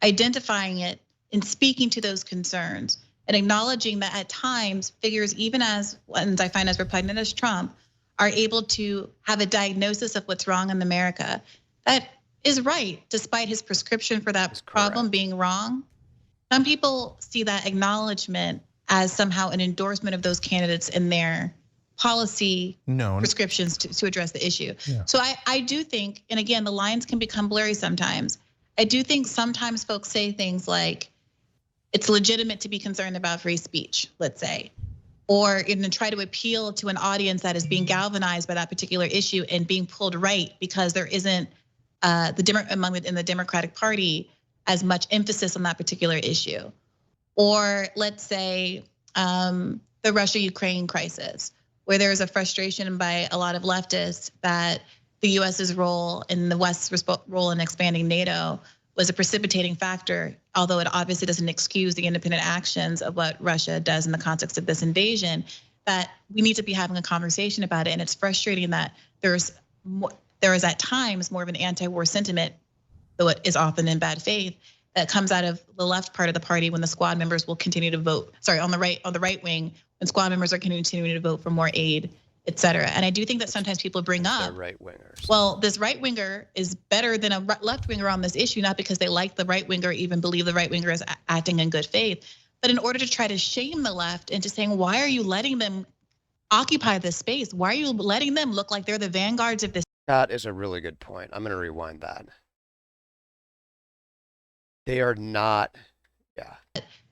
identifying it and speaking to those concerns, and acknowledging that at times figures, even as ones I find as repugnant as Trump, are able to have a diagnosis of what's wrong in America. That is right, despite his prescription for that problem being wrong. Some people see that acknowledgement as somehow an endorsement of those candidates in their policy prescriptions to address the issue. Yeah. So I do think, and again, the lines can become blurry sometimes. I do think sometimes folks say things like, it's legitimate to be concerned about free speech, let's say, or even try to appeal to an audience that is being galvanized by that particular issue and being pulled right because there isn't in the Democratic Party as much emphasis on that particular issue. Or let's say the Russia-Ukraine crisis, where there is a frustration by a lot of leftists that the US's role and the West's role in expanding NATO was a precipitating factor, although it obviously doesn't excuse the independent actions of what Russia does in the context of this invasion, that we need to be having a conversation about it. And it's frustrating that there is at times more of an anti-war sentiment, though it is often in bad faith, that comes out of the left part of the party when the squad members will continue to vote. Sorry, on the right wing, when squad members are continuing to vote for more aid, et cetera. And I do think that sometimes people bring up, right wingers. Well, this right winger is better than a left winger on this issue, not because they like the right winger, even believe the right winger is acting in good faith, but in order to try to shame the left into saying, why are you letting them occupy this space? Why are you letting them look like they're the vanguards of this? That is a really good point. I'm gonna rewind that. They are not, yeah.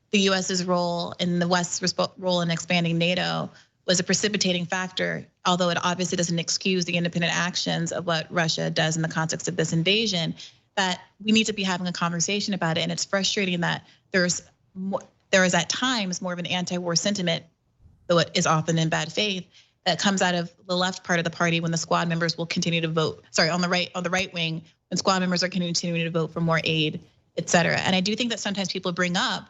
The US's role and the West's role in expanding NATO was a precipitating factor, although it obviously doesn't excuse the independent actions of what Russia does in the context of this invasion, that we need to be having a conversation about it. And it's frustrating that there is at times more of an anti-war sentiment, though it is often in bad faith, that comes out of the left part of the party when the squad members will continue to vote. Sorry, on the right wing, when squad members are continuing to vote for more aid, et cetera. And I do think that sometimes people bring up,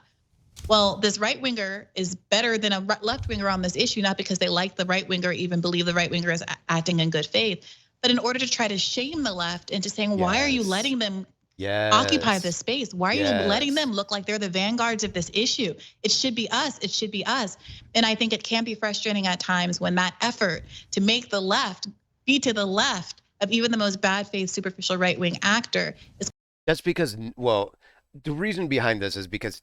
well, this right winger is better than a left winger on this issue, not because they like the right winger, even believe the right winger is acting in good faith, but in order to try to shame the left into saying, why are you letting them occupy this space? Why are you letting them look like they're the vanguards of this issue? It should be us, it should be us. And I think it can be frustrating at times when that effort to make the left be to the left of even the most bad faith, superficial right wing actor is. That's because, well, the reason behind this is because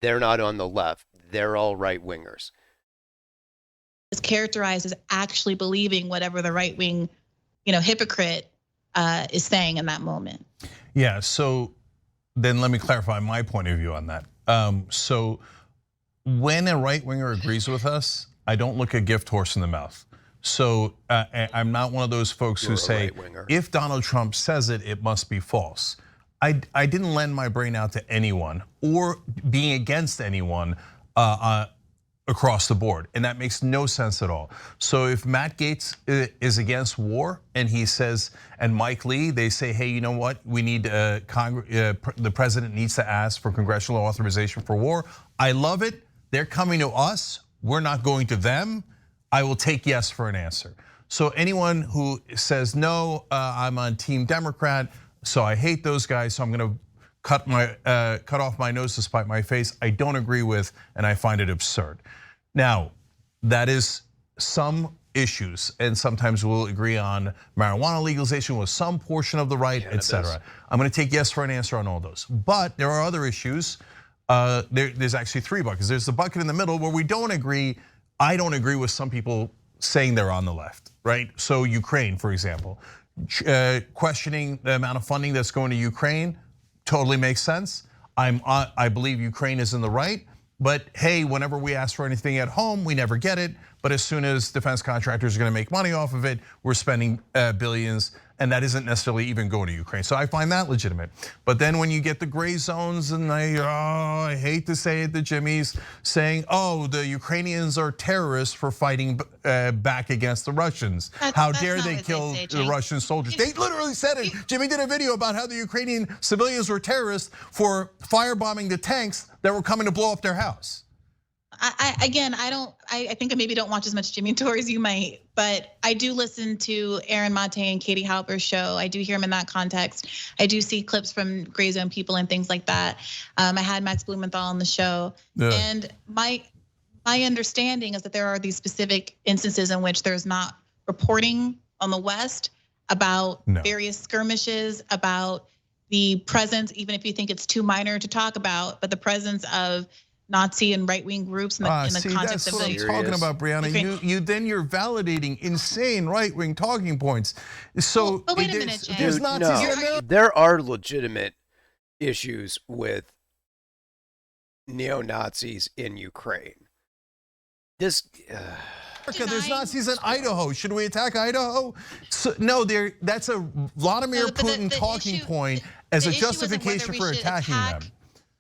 they're not on the left. They're all right wingers. Is characterized as actually believing whatever the right wing, hypocrite is saying in that moment. Yeah, so then let me clarify my point of view on that. So when a right winger agrees with us, I don't look a gift horse in the mouth. So I'm not one of those folks who say, if Donald Trump says it, it must be false. I didn't lend my brain out to anyone or being against anyone across the board, and that makes no sense at all. So if Matt Gaetz is against war and he says, and Mike Lee, they say, hey, you know what? We need the president needs to ask for congressional authorization for war. I love it. They're coming to us. We're not going to them. I will take yes for an answer. So anyone who says no, I'm on Team Democrat, so I hate those guys, so I'm gonna cut off my nose to spite my face, I don't agree with, and I find it absurd. Now, that is some issues, and sometimes we'll agree on marijuana legalization with some portion of the right, et cetera. I'm gonna take yes for an answer on all those. But there are other issues, there's actually 3 buckets. There's the bucket in the middle where we don't agree. I don't agree with some people saying they're on the left, right? So Ukraine, for example. Questioning the amount of funding that's going to Ukraine totally makes sense. I believe Ukraine is in the right. But hey, whenever we ask for anything at home, we never get it. But as soon as defense contractors are going to make money off of it, we're spending billions. And that isn't necessarily even going to Ukraine. So I find that legitimate. But then when you get the gray zones, and I hate to say it, the Jimmys saying, oh, the Ukrainians are terrorists for fighting back against the Russians. How dare they kill the Russian soldiers? They literally said it. Jimmy did a video about how the Ukrainian civilians were terrorists for firebombing the tanks that were coming to blow up their house. I think I maybe don't watch as much Jimmy Dore as you might, but I do listen to Aaron Mate and Katie Halper's show. I do hear him in that context. I do see clips from Gray Zone people and things like that. I had Max Blumenthal on the show, and my understanding is that there are these specific instances in which there's not reporting on the West about various skirmishes, about the presence, even if you think it's too minor to talk about, but the presence of Nazi and right-wing groups in the context of the. That's what I'm talking about, Briahna. You're validating insane right-wing talking points. So but wait a minute, Cenk. There's Nazis. There are legitimate issues with neo-Nazis in Ukraine. There's Nazis in Idaho. Should we attack Idaho? So, no, that's a Vladimir Putin talking point as a justification for attacking them.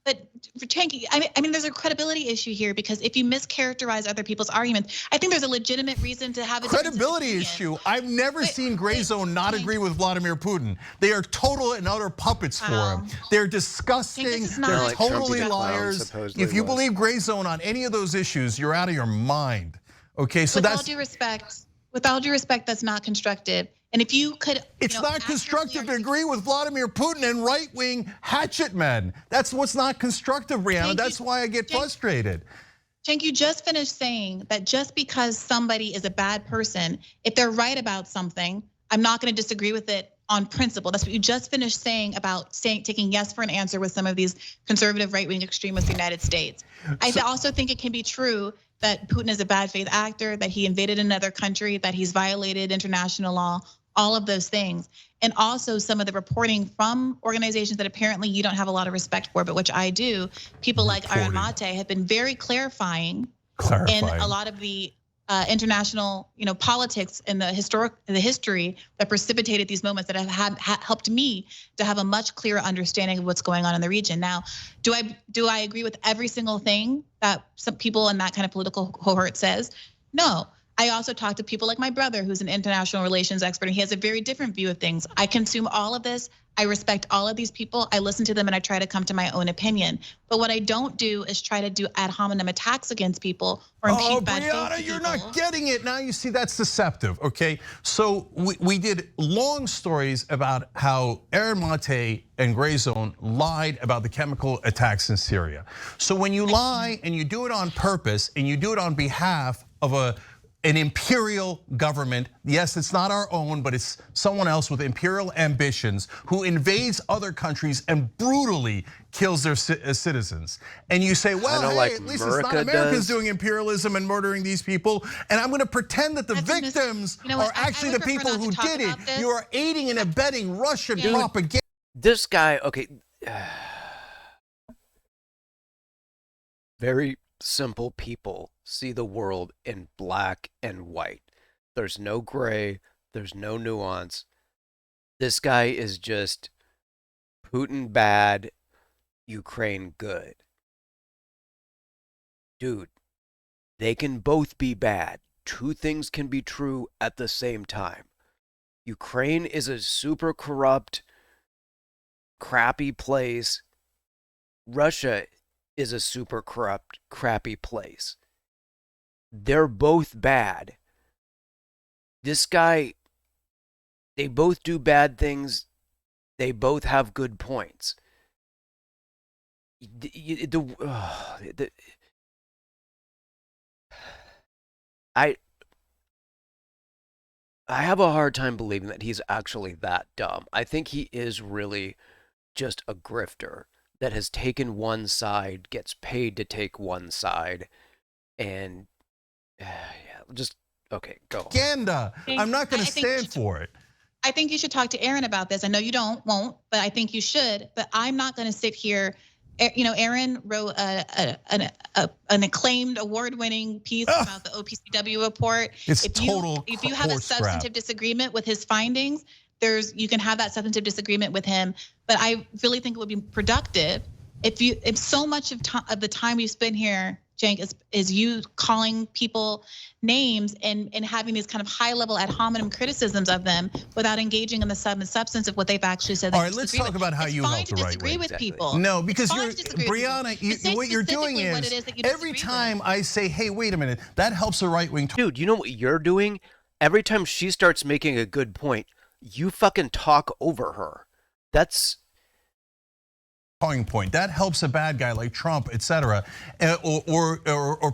But for Cenk, I mean, there's a credibility issue here because if you mischaracterize other people's arguments, I think there's a legitimate reason to have a credibility issue. I've never seen Gray Zone not agree with Vladimir Putin. They are total and utter puppets for him. They're disgusting. They're totally liars. If you believe Gray Zone on any of those issues, you're out of your mind. Okay, so with all due respect, that's not constructive. And if you could, it's not constructive to agree with Vladimir Putin and right-wing hatchet men. That's what's not constructive, Briahna. That's why I get frustrated. Cenk, you just finished saying that just because somebody is a bad person, if they're right about something, I'm not going to disagree with it on principle. That's what you just finished saying about taking yes for an answer with some of these conservative right-wing extremists in the United States. I also think it can be true that Putin is a bad faith actor, that he invaded another country, that he's violated international law, all of those things. And also some of the reporting from organizations that apparently you don't have a lot of respect for, but which I do. People like Aaron Mate have been very clarifying in a lot of the international, politics and the history that precipitated these moments that have helped me to have a much clearer understanding of what's going on in the region. Now, do I agree with every single thing that some people in that kind of political cohort says? No. I also talk to people like my brother, who's an international relations expert, and he has a very different view of things. I consume all of this. I respect all of these people. I listen to them and I try to come to my own opinion. But what I don't do is try to do ad hominem attacks against people or impute bad faith to Briahna, you're not getting it. Now you see that's deceptive, okay? So we did long stories about how Aaron Mate and Gray Zone lied about the chemical attacks in Syria. So when you lie and you do it on purpose and you do it on behalf of an imperial government. Yes, it's not our own, but it's someone else with imperial ambitions who invades other countries and brutally kills their citizens. And you say, well, hey, at least it's not Americans doing imperialism and murdering these people. And I'm gonna pretend that the victims are actually the people who did it. You are aiding and abetting Russian propaganda. This guy, okay. Very simple people see the world in black and white. There's no gray, there's no nuance. This guy is just Putin bad, Ukraine good. Dude, they can both be bad. Two things can be true at the same time. Ukraine is a super corrupt, crappy place. Russia is a super corrupt, crappy place. They're both bad. This guy, they both do bad things. They both have good points. I have a hard time believing that he's actually that dumb. I think he is really just a grifter that has taken one side, gets paid to take one side, and just okay, go. Propaganda. I'm not going to stand for it. I think you should talk to Aaron about this. I know you won't, but I think you should. But I'm not going to sit here Aaron wrote an acclaimed, award-winning piece about the OPCW report. It's If you have a horse crap. substantive disagreement with his findings, you can have that substantive disagreement with him. But I really think it would be productive if so much of the time you spend here, Cenk, is you calling people names and having these kind of high-level ad hominem criticisms of them without engaging in the substance of what they've actually said. All right, let's talk about how you help the right disagree wing. with people. No, because It's fine you're, to disagree with Briahna, what you're doing is every time I say, hey, wait a minute, that helps the right wing. Dude, you know what you're doing? Every time she starts making a good point, you fucking talk over her. That's Point. That helps a bad guy like Trump, etc., or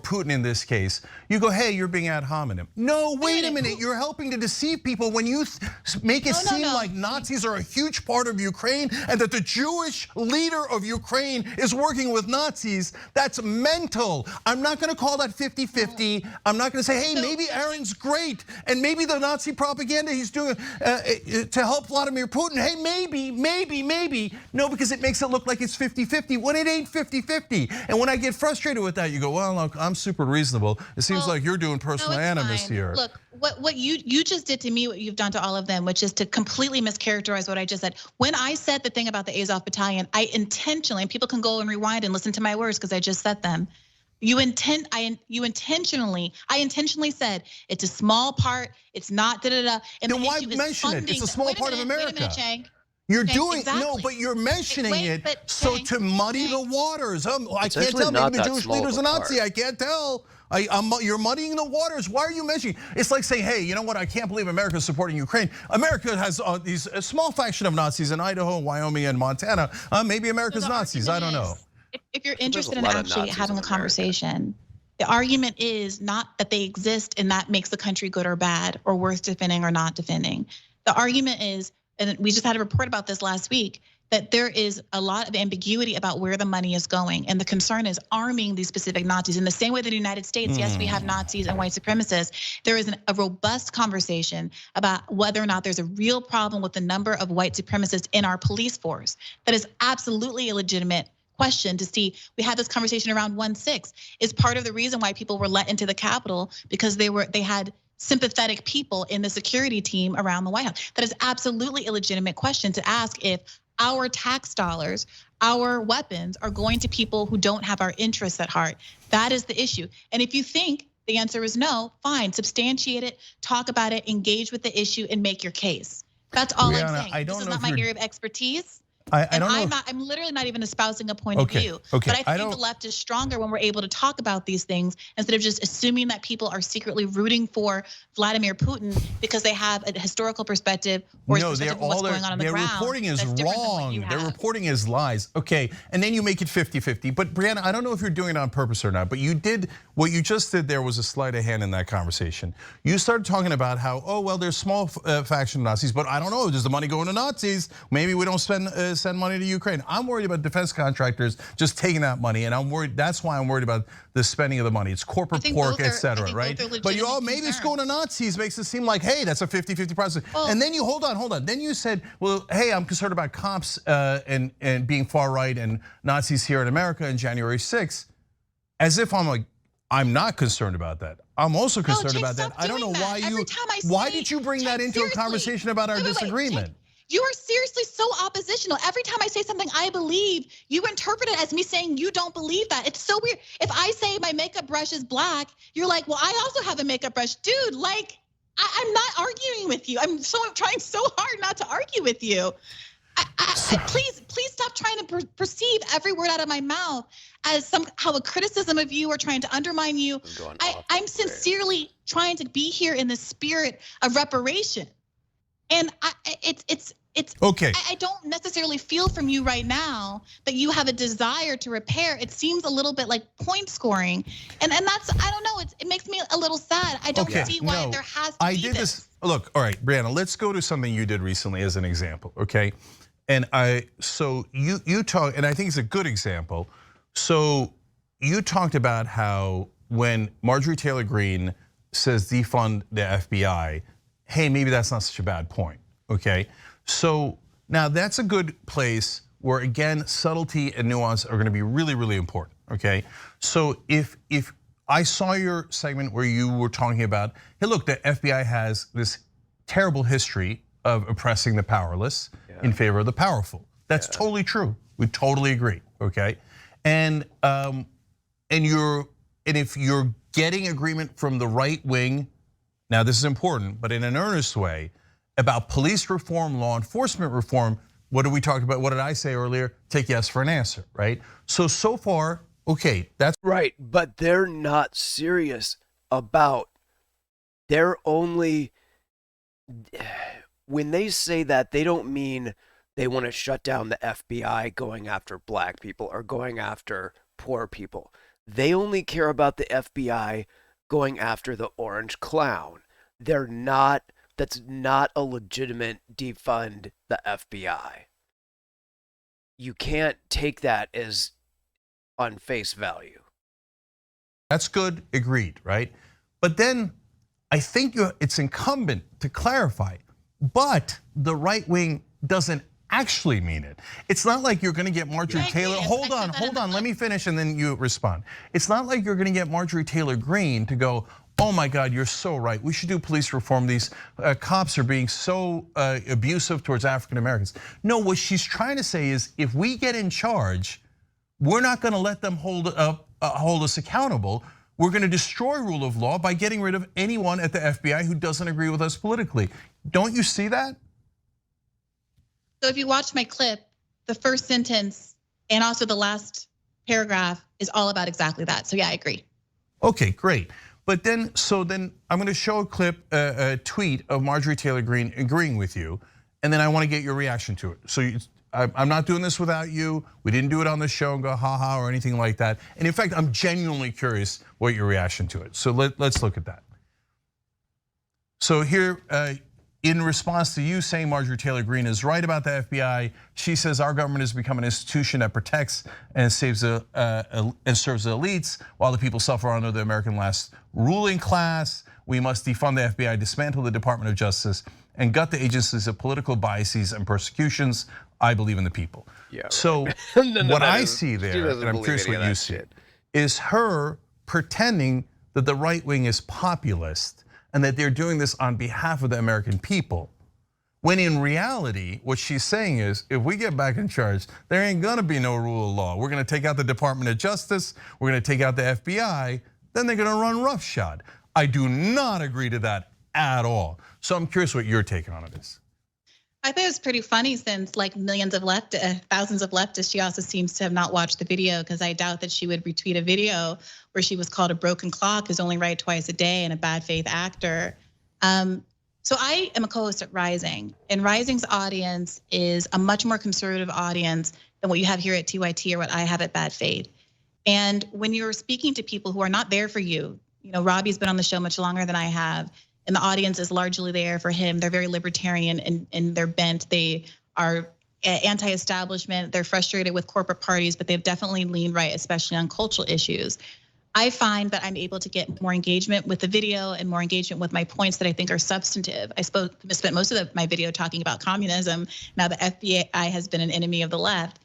Putin in this case. You go, hey, you're being ad hominem. No, wait a minute. You're helping to deceive people when you make it seem like Nazis are a huge part of Ukraine and that the Jewish leader of Ukraine is working with Nazis. That's mental. I'm not going to call that 50-50. I'm not going to say, hey, maybe Aaron's great and maybe the Nazi propaganda he's doing to help Vladimir Putin. Hey, maybe. No, because it makes it look like it's 50-50 when it ain't 50-50. And when I get frustrated with that, you go, well, look, I'm super reasonable. It seems like you're doing personal animus here. Look, what you just did to me, what you've done to all of them, which is to completely mischaracterize what I just said. When I said the thing about the Azov battalion, I intentionally, and people can go and rewind and listen to my words because I just said them. I intentionally said it's a small part, it's not da-da-da. And then why mention it? It's a small part of America. Wait a minute, Cenk. You're doing no, but you're mentioning it so to muddy the waters. I can't tell. Maybe the Jewish leader's a Nazi. I can't tell. You're muddying the waters. Why are you mentioning? It's like saying, hey, you know what? I can't believe America's supporting Ukraine. America has these a small faction of Nazis in Idaho, Wyoming, and Montana. Maybe America's Nazis. I don't know. If you're interested in actually having a conversation, the argument is not that they exist and that makes the country good or bad or worth defending or not defending. The argument is, and we just had a report about this last week, that there is a lot of ambiguity about where the money is going. And the concern is arming these specific Nazis. In the same way that the United States, yes, we have Nazis and white supremacists. There is a robust conversation about whether or not there's a real problem with the number of white supremacists in our police force. That is absolutely a legitimate question to see. We had this conversation around 1-6. Is part of the reason why people were let into the Capitol because they had sympathetic people in the security team around the White House. That is absolutely a legitimate question to ask if our tax dollars, our weapons are going to people who don't have our interests at heart. That is the issue. And if you think the answer is no, fine, substantiate it, talk about it, engage with the issue and make your case. That's all Briahna, I'm saying. This is not my area of expertise. I'm literally not even espousing a point of view. But I think the left is stronger when we're able to talk about these things instead of just assuming that people are secretly rooting for Vladimir Putin because they have a historical perspective or a perspective of what's going on the ground. Their reporting is wrong. Their reporting is lies. Okay, and then you make it 50-50. But Briahna, I don't know if you're doing it on purpose or not, but you did, what you just did there was a sleight of hand in that conversation. You started talking about how, oh, well, there's small faction Nazis, but I don't know, does the money go into Nazis? Maybe we don't send money to Ukraine. I'm worried about defense contractors just taking that money, and I'm worried. That's why I'm worried about the spending of the money. It's corporate pork, etc. Right? But maybe it's going to Nazis makes it seem like, hey, that's a 50-50 process. And then you hold on. Then you said, well, hey, I'm concerned about cops and being far right and Nazis here in America in January 6th, as if I'm not concerned about that. I'm also concerned about that. I don't know why why did you bring that into a conversation about our disagreement? You are seriously so oppositional. Every time I say something I believe, you interpret it as me saying you don't believe that. It's so weird. If I say my makeup brush is black, you're like, well, I also have a makeup brush. Dude, like, I'm not arguing with you. I'm trying so hard not to argue with you. Please stop trying to perceive every word out of my mouth as somehow a criticism of you or trying to undermine you. I'm sincerely trying to be here in the spirit of reparation. And it's okay. I don't necessarily feel from you right now that you have a desire to repair. It seems a little bit like point scoring, and that's, I don't know. It makes me a little sad. I don't see why there has to be this. Look, all right, Briahna, let's go to something you did recently as an example, okay? And so you talk, and I think it's a good example. So you talked about how when Marjorie Taylor Greene says defund the FBI, hey, maybe that's not such a bad point, okay? So now that's a good place where again, subtlety and nuance are gonna be really, really important, okay? So if I saw your segment where you were talking about, hey look, the FBI has this terrible history of oppressing the powerless in favor of the powerful. That's totally true. We totally agree, okay? And if you're getting agreement from the right wing, now this is important, but in an earnest way, about police reform, law enforcement reform, what did we talk about? What did I say earlier? Take yes for an answer, right? So far, okay, that's right, but they're not serious about, they're only, when they say that, they don't mean they want to shut down the FBI going after black people or going after poor people. They only care about the FBI going after the orange clown. They're not, that's not a legitimate defund the FBI. You can't take that as on face value. That's good, agreed, right? But then I think it's incumbent to clarify, but the right wing doesn't actually mean it. It's not like you're gonna get Marjorie Taylor, hold on, let me finish and then you respond. It's not like you're gonna get Marjorie Taylor Greene to go, oh my God, you're so right. We should do police reform. These cops are being so abusive towards African Americans. No, what she's trying to say is if we get in charge, we're not gonna let them hold us accountable. We're gonna destroy rule of law by getting rid of anyone at the FBI who doesn't agree with us politically. Don't you see that? So if you watch my clip, the first sentence and also the last paragraph is all about exactly that. So yeah, I agree. Okay, great. But then, I'm gonna show a clip, a tweet of Marjorie Taylor Greene agreeing with you, and then I wanna get your reaction to it. So I'm not doing this without you. We didn't do it on the show and go ha or anything like that. And in fact, I'm genuinely curious what your reaction to it. So let's look at that. So here, in response to you saying Marjorie Taylor Greene is right about the FBI, she says our government has become an institution that protects and serves the elites while the people suffer under the American last ruling class. We must defund the FBI, dismantle the Department of Justice, and gut the agencies of political biases and persecutions. I believe in the people. Yeah, right. So what I see there, and I'm curious what you see, is her pretending that the right wing is populist and that they're doing this on behalf of the American people. When in reality, what she's saying is, if we get back in charge, there ain't gonna be no rule of law. We're gonna take out the Department of Justice, we're gonna take out the FBI, then they're gonna run roughshod. I do not agree to that at all. So I'm curious what your take on it is. I think it's pretty funny since like thousands of leftists, she also seems to have not watched the video because I doubt that she would retweet a video where she was called a broken clock who's only right twice a day and a bad faith actor. So I am a co-host at Rising, and Rising's audience is a much more conservative audience than what you have here at TYT or what I have at Bad Faith. And when you're speaking to people who are not there for you, Robbie's been on the show much longer than I have, and the audience is largely there for him. They're very libertarian in their bent. They are anti-establishment. They're frustrated with corporate parties, but they've definitely leaned right, especially on cultural issues. I find that I'm able to get more engagement with the video and more engagement with my points that I think are substantive. I spent most of my video talking about communism. Now the FBI has been an enemy of the left.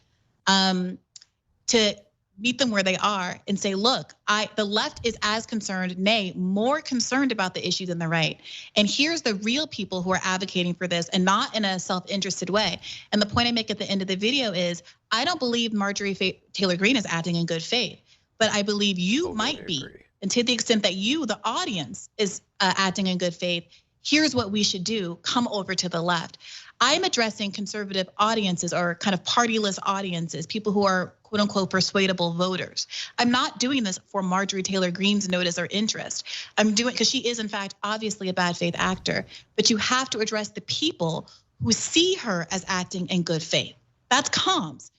To meet them where they are and say, look, the left is as concerned, nay, more concerned about the issue than the right. And here's the real people who are advocating for this and not in a self-interested way. And the point I make at the end of the video is, I don't believe Marjorie Taylor Greene is acting in good faith, but I believe you might be. And to the extent that you, the audience, is acting in good faith, here's what we should do, come over to the left. I'm addressing conservative audiences or kind of partyless audiences, people who are quote unquote persuadable voters. I'm not doing this for Marjorie Taylor Greene's notice or interest. I'm doing because she is in fact obviously a bad faith actor, but you have to address the people who see her as acting in good faith. That's comms.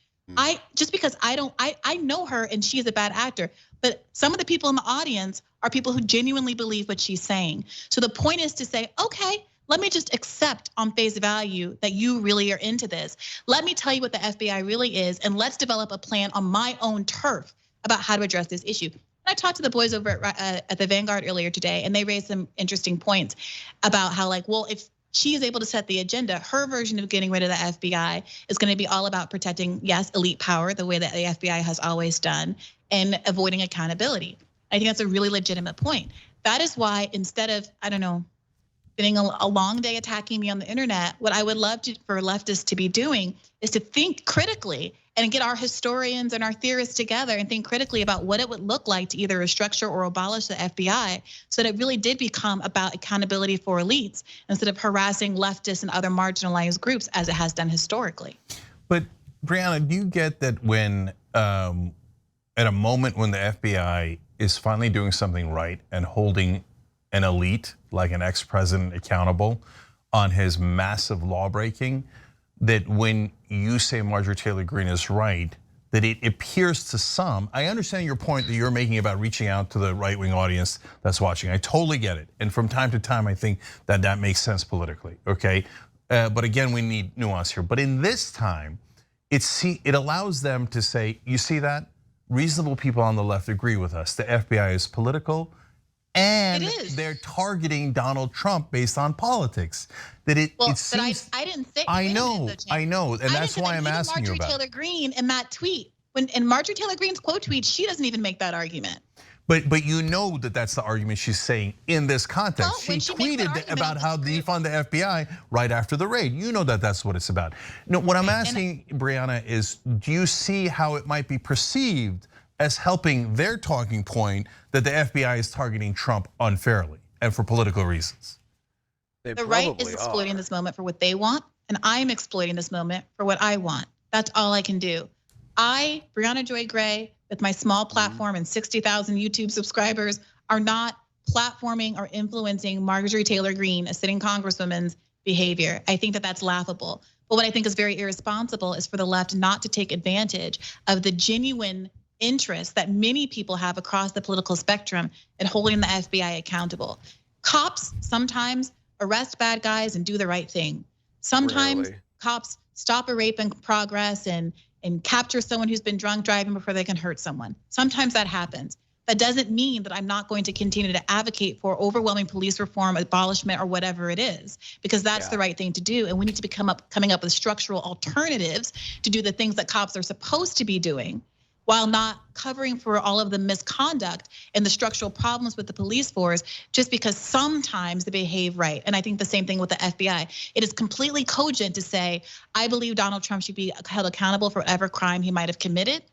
Just because I know her and she is a bad actor, but some of the people in the audience are people who genuinely believe what she's saying. So the point is to say, okay, let me just accept on face value that you really are into this. Let me tell you what the FBI really is, and let's develop a plan on my own turf about how to address this issue. And I talked to the boys over at the Vanguard earlier today, and they raised some interesting points about how, like, well, if she is able to set the agenda. Her version of getting rid of the FBI is going to be all about protecting, yes, elite power, the way that the FBI has always done, and avoiding accountability. I think that's a really legitimate point. That is why instead of, I don't know, spending a long day attacking me on the internet, what I would love for leftists to be doing is to think critically and get our historians and our theorists together and think critically about what it would look like to either restructure or abolish the FBI so that it really did become about accountability for elites instead of harassing leftists and other marginalized groups as it has done historically. But Briahna, do you get that when at a moment when the FBI is finally doing something right and holding an elite like an ex-president accountable on his massive lawbreaking, that when you say Marjorie Taylor Greene is right, that it appears to some, I understand your point that you're making about reaching out to the right-wing audience that's watching. I totally get it. And from time to time, I think that makes sense politically, okay? But again, we need nuance here. But in this time, it allows them to say, you see that? Reasonable people on the left agree with us. The FBI is political, and they're targeting Donald Trump based on politics. That it seems. I didn't say. I know, and that's why I'm asking you about. Marjorie Taylor Greene in that tweet, in Marjorie Taylor Greene's quote tweet, she doesn't even make that argument. But you know that that's the argument she's saying in this context. Well, she tweeted about how defund the FBI right after the raid. You know that that's what it's about. No, what I'm asking, Briahna, is do you see how it might be perceived as helping their talking point that the FBI is targeting Trump unfairly and for political reasons? The right is exploiting this moment for what they want, and I'm exploiting this moment for what I want. That's all I can do. I, Briahna Joy Gray, with my small platform and 60,000 YouTube subscribers, are not platforming or influencing Marjorie Taylor Greene, a sitting congresswoman's behavior. I think that that's laughable. But what I think is very irresponsible is for the left not to take advantage of the genuine interest that many people have across the political spectrum in holding the FBI accountable. Cops sometimes arrest bad guys and do the right thing. Sometimes cops stop a rape in progress and capture someone who's been drunk driving before they can hurt someone. Sometimes that happens. That doesn't mean that I'm not going to continue to advocate for overwhelming police reform, abolishment, or whatever it is, because that's the right thing to do. And we need to be coming up with structural alternatives to do the things that cops are supposed to be doing, while not covering for all of the misconduct and the structural problems with the police force just because sometimes they behave right. And I think the same thing with the FBI. It is completely cogent to say, I believe Donald Trump should be held accountable for whatever crime he might have committed.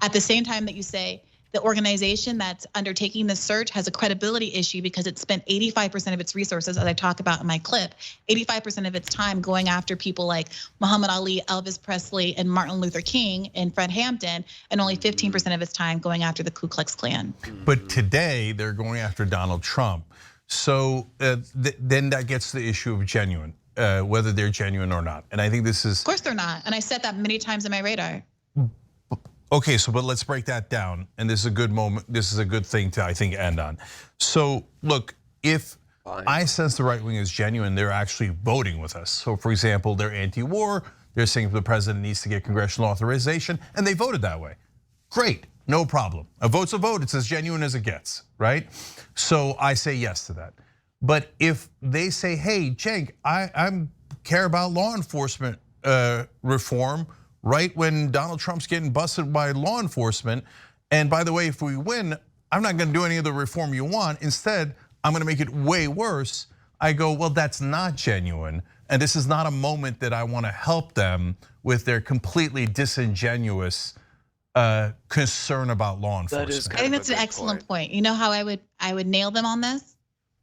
At the same time that you say the organization that's undertaking the search has a credibility issue because it spent 85% of its resources, as I talk about in my clip, 85% of its time going after people like Muhammad Ali, Elvis Presley, and Martin Luther King and Fred Hampton, and only 15% of its time going after the Ku Klux Klan. But today they're going after Donald Trump. So then that gets to the issue of genuine, whether they're genuine or not. And I think this is. Of course they're not, and I said that many times in my radar. Okay, but let's break that down. And this is a good moment. This is a good thing to, I think, end on. So look, if I sense the right wing is genuine, they're actually voting with us. So for example, they're anti-war, they're saying the president needs to get congressional authorization, and they voted that way. Great, no problem. A vote's a vote, it's as genuine as it gets, right? So I say yes to that. But if they say, hey, Cenk, I care about law enforcement reform, right when Donald Trump's getting busted by law enforcement. And by the way, if we win, I'm not gonna do any of the reform you want. Instead, I'm gonna make it way worse. I go, well, that's not genuine. And this is not a moment that I wanna help them with their completely disingenuous concern about law enforcement. I think that's an excellent point. You know how I would nail them on this?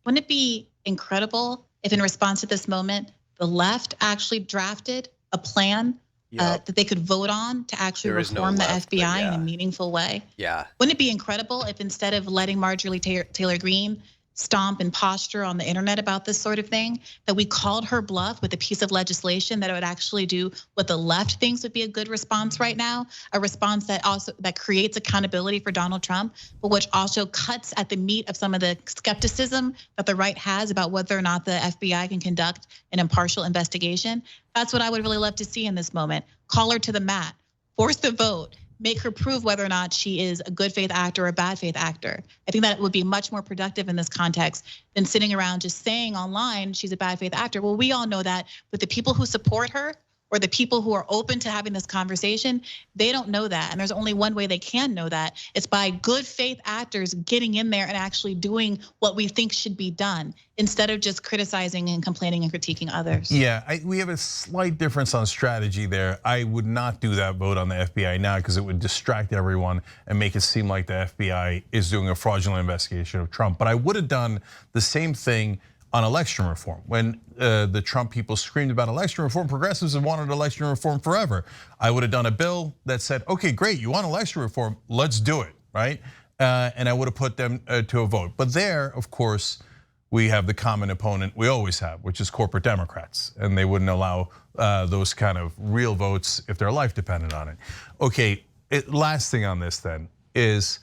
Wouldn't it be incredible if in response to this moment, the left actually drafted a plan that they could vote on to actually reform the FBI in a meaningful way? Yeah. Wouldn't it be incredible if instead of letting Marjorie Taylor Greene stomp and posture on the internet about this sort of thing, that we called her bluff with a piece of legislation that would actually do what the left thinks would be a good response right now, a response that creates accountability for Donald Trump, but which also cuts at the meat of some of the skepticism that the right has about whether or not the FBI can conduct an impartial investigation. That's what I would really love to see in this moment. Call her to the mat, force the vote, make her prove whether or not she is a good faith actor or a bad faith actor. I think that would be much more productive in this context than sitting around just saying online she's a bad faith actor. Well, we all know that, but the people who support her or the people who are open to having this conversation, they don't know that. And there's only one way they can know that. It's by good faith actors getting in there and actually doing what we think should be done instead of just criticizing and complaining and critiquing others. Yeah, we have a slight difference on strategy there. I would not do that vote on the FBI now because it would distract everyone and make it seem like the FBI is doing a fraudulent investigation of Trump. But I would have done the same thing on election reform. When the Trump people screamed about election reform, progressives have wanted election reform forever. I would have done a bill that said, okay, great, you want election reform, let's do it, right? And I would have put them to a vote. But there, of course, we have the common opponent we always have, which is corporate Democrats. And they wouldn't allow those kind of real votes if their life depended on it. Okay, last thing on this then is,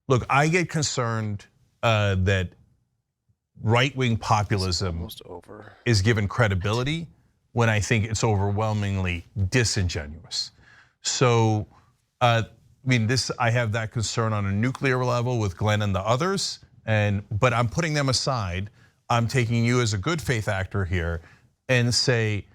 look, I get concerned that right-wing populism is given credibility when I think it's overwhelmingly disingenuous. So, I mean, I have that concern on a nuclear level with Glenn and the others, but I'm putting them aside. I'm taking you as a good faith actor here and say,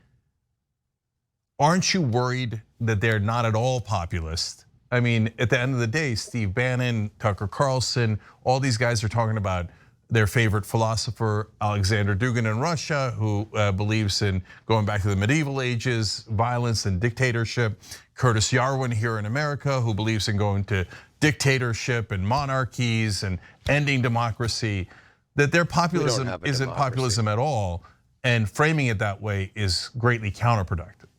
aren't you worried that they're not at all populist? I mean, at the end of the day, Steve Bannon, Tucker Carlson, all these guys are talking about their favorite philosopher, Alexander Dugin in Russia, who believes in going back to the medieval ages, violence and dictatorship. Curtis Yarwin here in America, who believes in going to dictatorship and monarchies and ending democracy. That their populism isn't populism at all, and framing it that way is greatly counterproductive.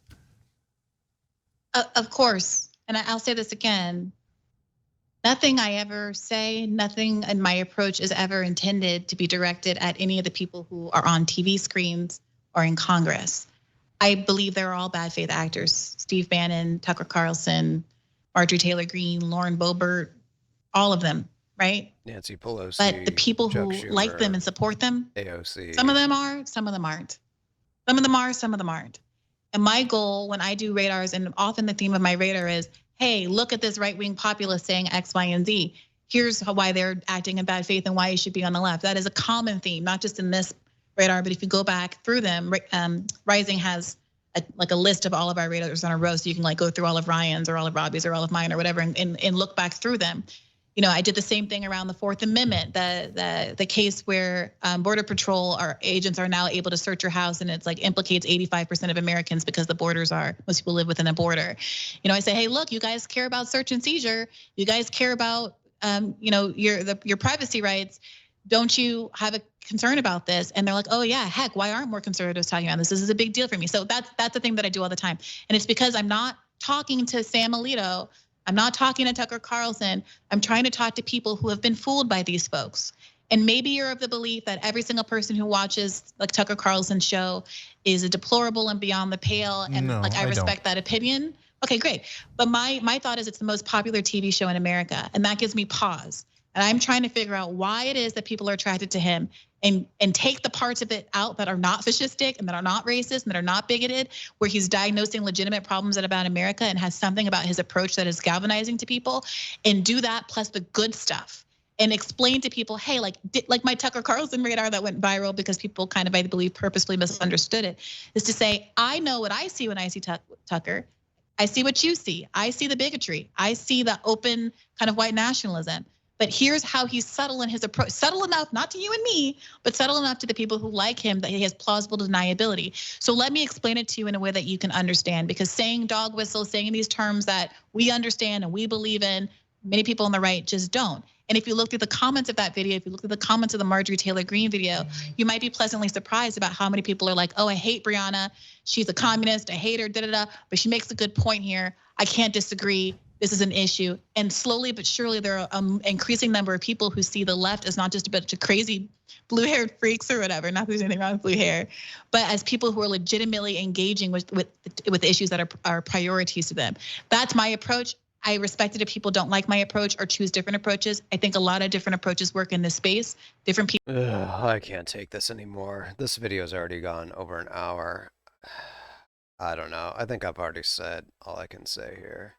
Of course, and I'll say this again. Nothing I ever say, nothing in my approach is ever intended to be directed at any of the people who are on TV screens or in Congress. I believe they're all bad faith actors. Steve Bannon, Tucker Carlson, Marjorie Taylor Greene, Lauren Boebert, all of them, right? Nancy Pelosi. But the people Chuck who Schumer, like them and support them, AOC. some of them are, some of them aren't. Some of them are, some of them aren't. And my goal when I do radars, and often the theme of my radar is, hey, look at this right-wing populist saying X, Y, and Z. Here's why they're acting in bad faith and why you should be on the left. That is a common theme, not just in this radar, but if you go back through them, Rising has like a list of all of our radars on a row, so you can like go through all of Ryan's or all of Robbie's or all of mine or whatever, and look back through them. You know, I did the same thing around the Fourth Amendment, the case where Border Patrol, our agents are now able to search your house, and it's like implicates 85% of Americans because the borders most people live within a border. You know, I say, hey, look, you guys care about search and seizure, you guys care about, your privacy rights. Don't you have a concern about this? And they're like, oh yeah, heck, why aren't more conservatives talking about this? This is a big deal for me. So that's the thing that I do all the time, and it's because I'm not talking to Sam Alito. I'm not talking to Tucker Carlson. I'm trying to talk to people who have been fooled by these folks. And maybe you're of the belief that every single person who watches like Tucker Carlson's show is a deplorable and beyond the pale. And no, I respect that opinion. Okay, great. But my thought is it's the most popular TV show in America. And that gives me pause. And I'm trying to figure out why it is that people are attracted to him and take the parts of it out that are not fascistic and that are not racist and that are not bigoted, where he's diagnosing legitimate problems about America and has something about his approach that is galvanizing to people, and do that plus the good stuff and explain to people, hey, like my Tucker Carlson radar that went viral because people kind of, I believe, purposely misunderstood it, is to say, I know what I see when I see Tucker. I see what you see. I see the bigotry. I see the open kind of white nationalism. But here's how he's subtle in his approach, subtle enough, not to you and me, but subtle enough to the people who like him that he has plausible deniability. So let me explain it to you in a way that you can understand, because saying dog whistle, saying these terms that we understand and we believe in, many people on the right just don't. And if you look at the comments of that video, if you look at the comments of the Marjorie Taylor Greene video, you might be pleasantly surprised about how many people are like, oh, I hate Briahna. She's a communist, I hate her, but she makes a good point here. I can't disagree. This is an issue. And slowly but surely, there are an increasing number of people who see the left as not just a bunch of crazy blue-haired freaks or whatever, not that there's anything wrong with blue hair, but as people who are legitimately engaging with issues that are priorities to them. That's my approach. I respect it if people don't like my approach or choose different approaches. I think a lot of different approaches work in this space. Different people. I can't take this anymore. This video's already gone over an hour. I don't know. I think I've already said all I can say here.